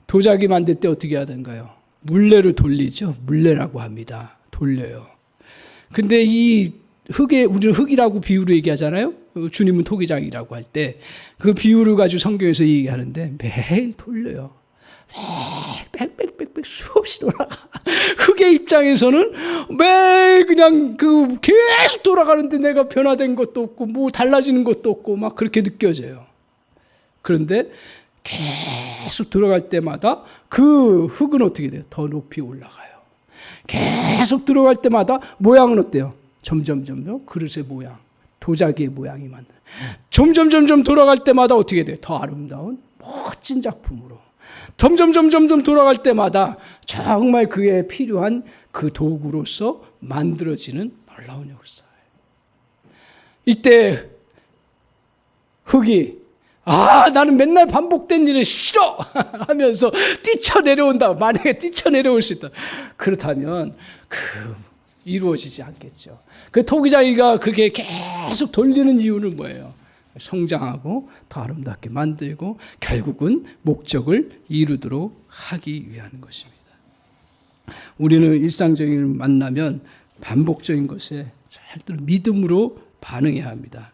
도자기 만들 때 어떻게 해야 되는가요? 물레를 돌리죠. 물레라고 합니다. 돌려요. 근데 이 우리는 흙이라고 비유로 얘기하잖아요. 주님은 토기장이라고 할 때 그 비유를 가지고 성경에서 얘기하는데 매일 돌려요. 매일 빽빽빽 수없이 돌아가. 흙의 입장에서는 매일 그냥 계속 돌아가는데 내가 변화된 것도 없고 뭐 달라지는 것도 없고 막 그렇게 느껴져요. 그런데 계속 들어갈 때마다 그 흙은 어떻게 돼요? 더 높이 올라가요. 계속 들어갈 때마다 모양은 어때요? 점점 그릇의 모양, 도자기의 모양이 만든. 점점 돌아갈 때마다 어떻게 돼요? 더 아름다운 멋진 작품으로. 점점 돌아갈 때마다 정말 그에 필요한 그 도구로서 만들어지는 놀라운 역사예요. 이때 흙이 나는 맨날 반복된 일을 싫어 하면서 뛰쳐내려온다. 만약에 뛰쳐내려올 수 있다. 그렇다면 이루어지지 않겠죠. 그 토기장이가 그게 계속 돌리는 이유는 뭐예요? 성장하고 더 아름답게 만들고 결국은 목적을 이루도록 하기 위한 것입니다. 우리는 일상적인 만나면 반복적인 것에 절대로 믿음으로 반응해야 합니다.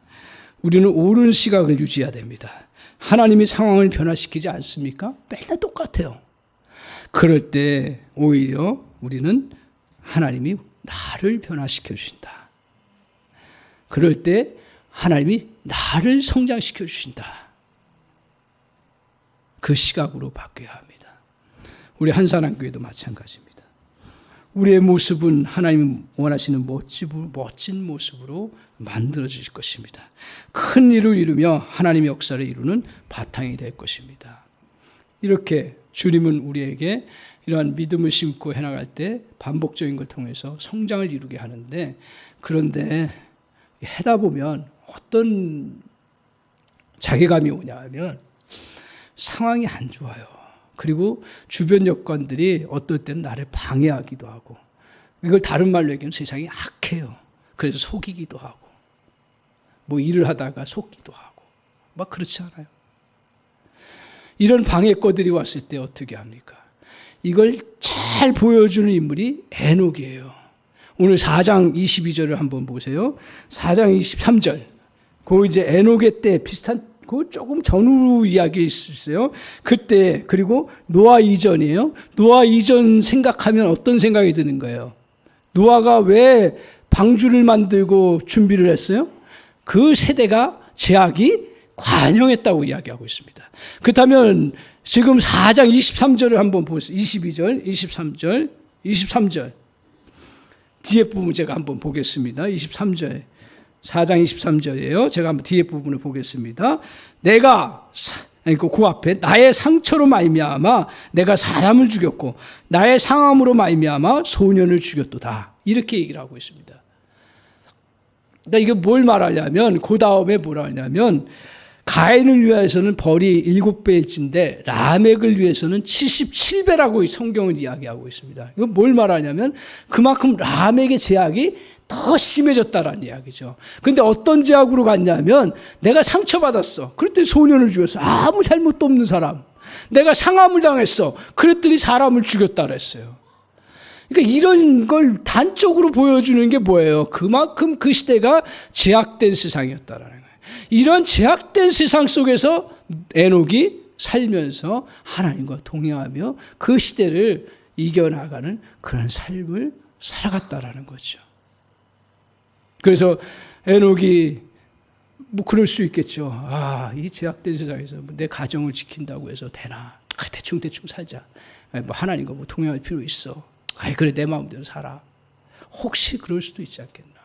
우리는 옳은 시각을 유지해야 됩니다. 하나님이 상황을 변화시키지 않습니까? 맨날 똑같아요. 그럴 때 오히려 우리는 하나님이 나를 변화시켜 주신다. 그럴 때 하나님이 나를 성장시켜 주신다. 그 시각으로 바뀌어야 합니다. 우리 한사랑교회도 마찬가지입니다. 우리의 모습은 하나님이 원하시는 멋진 모습으로 만들어 주실 것입니다. 큰 일을 이루며 하나님의 역사를 이루는 바탕이 될 것입니다. 이렇게 주님은 우리에게 이러한 믿음을 심고 해나갈 때 반복적인 걸 통해서 성장을 이루게 하는데, 그런데 하다 보면 어떤 자괴감이 오냐 하면 상황이 안 좋아요. 그리고 주변 여건들이 어떨 때는 나를 방해하기도 하고, 이걸 다른 말로 얘기하면 세상이 악해요. 그래서 속이기도 하고, 뭐 일을 하다가 속기도 하고, 막 그렇지 않아요? 이런 방해거들이 왔을 때 어떻게 합니까? 이걸 잘 보여주는 인물이 에녹이에요. 오늘 4장 22절을 한번 보세요. 4장 23절. 그 이제 에녹의 때 비슷한 그 조금 전후 이야기 있어요. 그때, 그리고 노아 이전이에요. 노아 이전 생각하면 어떤 생각이 드는 거예요? 노아가 왜 방주를 만들고 준비를 했어요? 그 세대가 죄악이 관영했다고 이야기하고 있습니다. 그렇다면 지금 4장 23절을 한번 보세요. 22절, 23절, 23절. 뒤에 부분 제가 한번 보겠습니다. 23절. 4장 23절이에요. 제가 한번 뒤에 부분을 보겠습니다. 내가 그 앞에 나의 상처로 말미암아 내가 사람을 죽였고 나의 상함으로 말미암아 소년을 죽였도다. 이렇게 얘기를 하고 있습니다. 그러니까 이게 뭘 말하냐면 그 다음에 뭐라 하냐면 가인을 위해서는 벌이 7배일진데 라멕을 위해서는 77배라고 성경은 이야기하고 있습니다. 이건 뭘 말하냐면 그만큼 라멕의 제약이 더 심해졌다라는 이야기죠. 근데 어떤 제약으로 갔냐면 내가 상처받았어. 그랬더니 소년을 죽였어. 아무 잘못도 없는 사람. 내가 상함을 당했어. 그랬더니 사람을 죽였다 그랬어요. 그러니까 이런 걸 단적으로 보여주는 게 뭐예요? 그만큼 그 시대가 제약된 세상이었다라는 거예요. 이런 제약된 세상 속에서 에녹이 살면서 하나님과 동행하며 그 시대를 이겨나가는 그런 삶을 살아갔다라는 거죠. 그래서 에녹이 뭐 그럴 수 있겠죠. 이 제약된 세상에서 내 가정을 지킨다고 해서 되나? 대충 살자. 뭐 하나님과 뭐 동행할 필요 있어. 그래 내 마음대로 살아. 혹시 그럴 수도 있지 않겠나?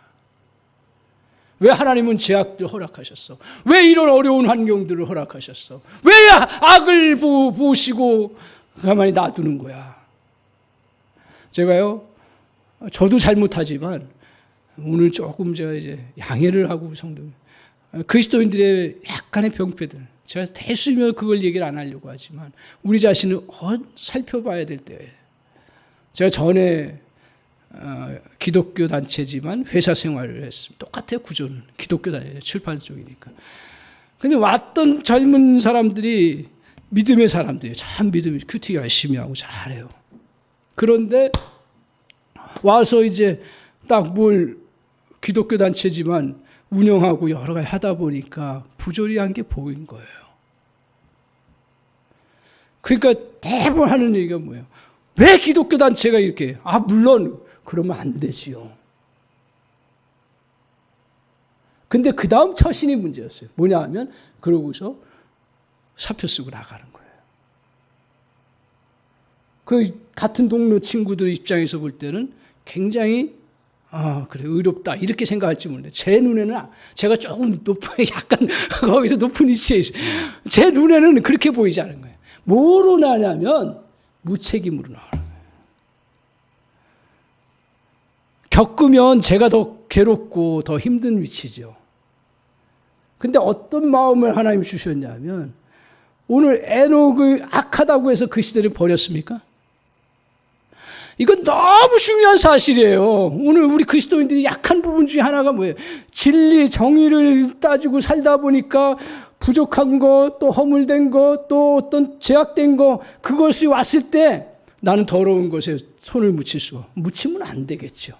왜 하나님은 제약들 허락하셨어? 왜 이런 어려운 환경들을 허락하셨어? 왜 악을 보시고 가만히 놔두는 거야? 제가요, 저도 잘못하지만 오늘 조금 제가 이제 양해를 하고 성도 그리스도인들의 약간의 병폐들, 제가 대수면 그걸 얘기를 안 하려고 하지만 우리 자신을 살펴봐야 될 때예요. 제가 전에 기독교 단체지만 회사 생활을 했습니다. 똑같아요, 구조는. 기독교 단체, 출판 쪽이니까. 근데 왔던 젊은 사람들이 믿음의 사람들이에요. 참 믿음이 큐티 열심히 하고 잘해요. 그런데 와서 이제 딱 뭘 기독교 단체지만 운영하고 여러 가지 하다 보니까 부조리한 게 보인 거예요. 그러니까 대부분 하는 얘기가 뭐예요? 왜 기독교 단체가 이렇게? 물론 그러면 안 되지요. 근데 그 다음 처신이 문제였어요. 뭐냐 하면 그러고서 사표 쓰고 나가는 거예요. 그 같은 동료 친구들 입장에서 볼 때는 굉장히 그래 의롭다 이렇게 생각할지 모르는데 제 눈에는 제가 조금 약간 거기서 높은 위치에 있어요. 제 눈에는 그렇게 보이지 않은 거예요. 뭐로 나냐면 무책임으로 나오는 거예요. 겪으면 제가 더 괴롭고 더 힘든 위치죠. 근데 어떤 마음을 하나님 주셨냐면 오늘 에녹을 악하다고 해서 그 시대를 버렸습니까? 이건 너무 중요한 사실이에요. 오늘 우리 그리스도인들이 약한 부분 중에 하나가 뭐예요? 진리, 정의를 따지고 살다 보니까 부족한 것, 또 허물된 것, 또 어떤 제약된 것, 그것이 왔을 때 나는 더러운 것에 손을 묻히면 안 되겠죠.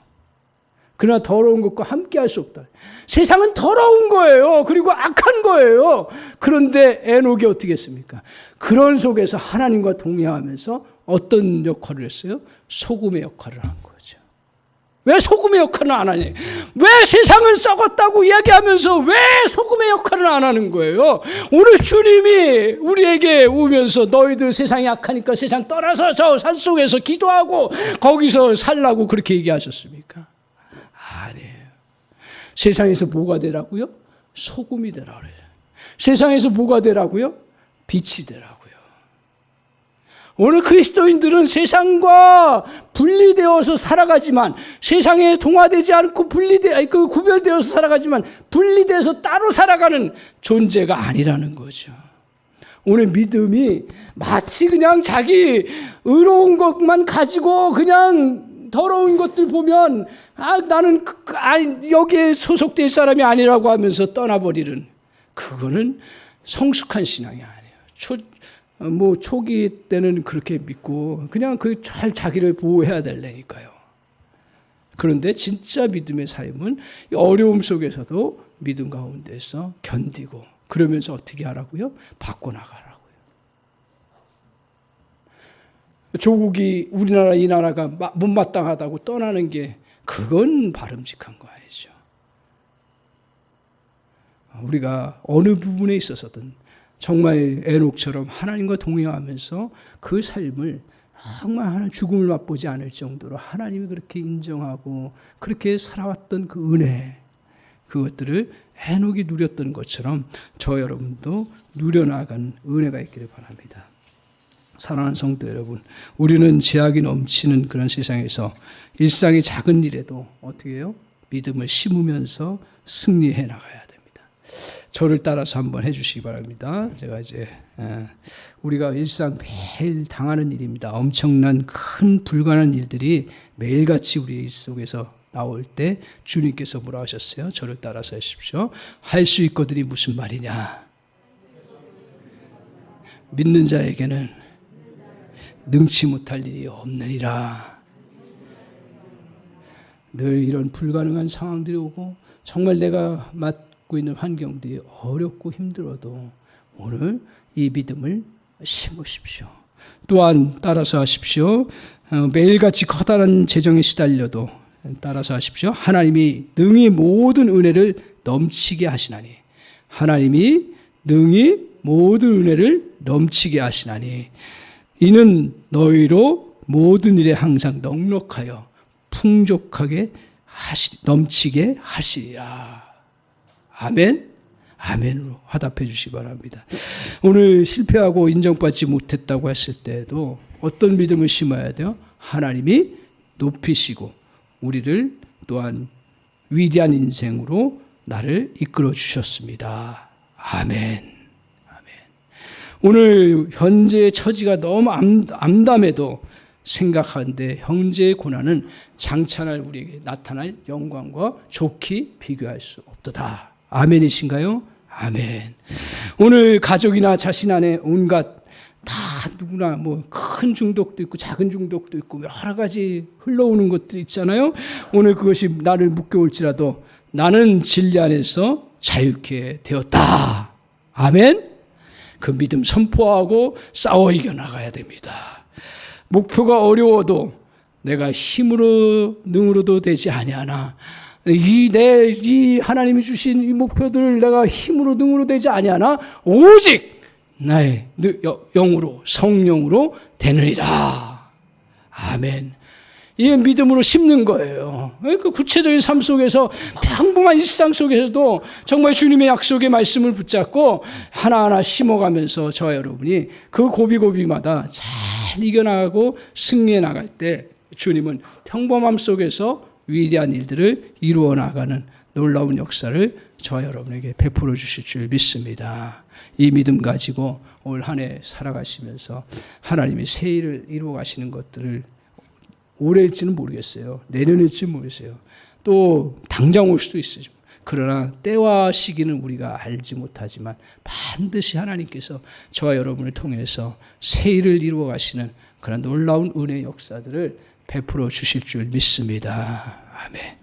그러나 더러운 것과 함께 할 수 없다. 세상은 더러운 거예요. 그리고 악한 거예요. 그런데 에녹이 어떻게 했습니까? 그런 속에서 하나님과 동행하면서 어떤 역할을 했어요? 소금의 역할을 한 거죠. 왜 소금의 역할을 안 하냐? 왜 세상은 썩었다고 이야기하면서 왜 소금의 역할을 안 하는 거예요? 오늘 주님이 우리에게 오면서 너희들 세상이 악하니까 세상 떠나서 저 산속에서 기도하고 거기서 살라고 그렇게 얘기하셨습니까? 아니에요. 세상에서 뭐가 되라고요? 소금이 되라 그래요. 세상에서 뭐가 되라고요? 빛이 되라고요. 오늘 그리스도인들은 세상과 분리되어서 살아가지만 세상에 동화되지 않고 구별되어서 살아가지만 분리돼서 따로 살아가는 존재가 아니라는 거죠. 오늘 믿음이 마치 그냥 자기 의로운 것만 가지고 그냥 더러운 것들 보면 나는 여기에 소속될 사람이 아니라고 하면서 떠나버리는, 그거는 성숙한 신앙이 아니에요. 초기 때는 그렇게 믿고 그냥 잘 자기를 보호해야 될래니까요. 그런데 진짜 믿음의 삶은 어려움 속에서도 믿음 가운데서 견디고 그러면서 어떻게 하라고요? 바꿔나가라고요. 조국이 우리나라 이 나라가 못마땅하다고 떠나는 게 그건 바람직한 거 아니죠. 우리가 어느 부분에 있어서든 정말 에녹처럼 하나님과 동행하면서 그 삶을 정말 하나님 죽음을 맛보지 않을 정도로 하나님이 그렇게 인정하고 그렇게 살아왔던 그 은혜, 그것들을 해녹이 누렸던 것처럼 저 여러분도 누려나가는 은혜가 있기를 바랍니다. 사랑하는 성도 여러분, 우리는 제약이 넘치는 그런 세상에서 일상의 작은 일에도 어떻게 해요? 믿음을 심으면서 승리해 나가야 됩니다. 저를 따라서 한번 해주시기 바랍니다. 제가 이제 우리가 일상 매일 당하는 일입니다. 엄청난 큰 불가능한 일들이 매일같이 우리 일 속에서 나올 때 주님께서 뭐라 하셨어요? 저를 따라서 하십시오. 할 수 있거든이 무슨 말이냐? 믿는 자에게는 능치 못할 일이 없느니라. 늘 이런 불가능한 상황들이 오고 정말 내가 맡고 있는 환경들이 어렵고 힘들어도 오늘 이 믿음을 심으십시오. 또한 따라서 하십시오. 매일같이 커다란 재정에 시달려도 따라서 하십시오. 하나님이 능히 모든 은혜를 넘치게 하시나니. 하나님이 능히 모든 은혜를 넘치게 하시나니. 이는 너희로 모든 일에 항상 넉넉하여 풍족하게 넘치게 하시리라. 아멘. 아멘으로 화답해 주시기 바랍니다. 오늘 실패하고 인정받지 못했다고 했을 때도 어떤 믿음을 심어야 돼요? 하나님이 높이시고 우리를 또한 위대한 인생으로 나를 이끌어 주셨습니다. 아멘. 오늘 현재의 처지가 너무 암담해도 생각하는데 형제의 고난은 장차날 우리에게 나타날 영광과 좋게 비교할 수 없도다. 아멘이신가요? 아멘. 오늘 가족이나 자신 안에 온갖 다 누구나 뭐 큰 중독도 있고 작은 중독도 있고 여러 가지 흘러오는 것도 있잖아요. 오늘 그것이 나를 묶여올지라도 나는 진리 안에서 자유케 되었다. 아멘. 그 믿음 선포하고 싸워 이겨나가야 됩니다. 목표가 어려워도 내가 힘으로 능으로도 되지 아니하나 이 하나님이 주신 이 목표들을 내가 힘으로 능으로 되지 아니하나 오직 나의 영으로 성령으로 되느니라. 아멘. 이게 믿음으로 심는 거예요. 그 구체적인 삶 속에서 평범한 일상 속에서도 정말 주님의 약속의 말씀을 붙잡고 하나하나 심어가면서 저와 여러분이 그 고비고비마다 잘 이겨나가고 승리해 나갈 때 주님은 평범함 속에서 위대한 일들을 이루어 나가는 놀라운 역사를 저와 여러분에게 베풀어 주실 줄 믿습니다. 이 믿음 가지고 올 한 해 살아가시면서 하나님이 새 일을 이루어 가시는 것들을 올해일지는 모르겠어요. 내년일지는 모르겠어요. 또 당장 올 수도 있어요. 그러나 때와 시기는 우리가 알지 못하지만 반드시 하나님께서 저와 여러분을 통해서 새 일을 이루어 가시는 그런 놀라운 은혜의 역사들을 베풀어 주실 줄 믿습니다. 아멘.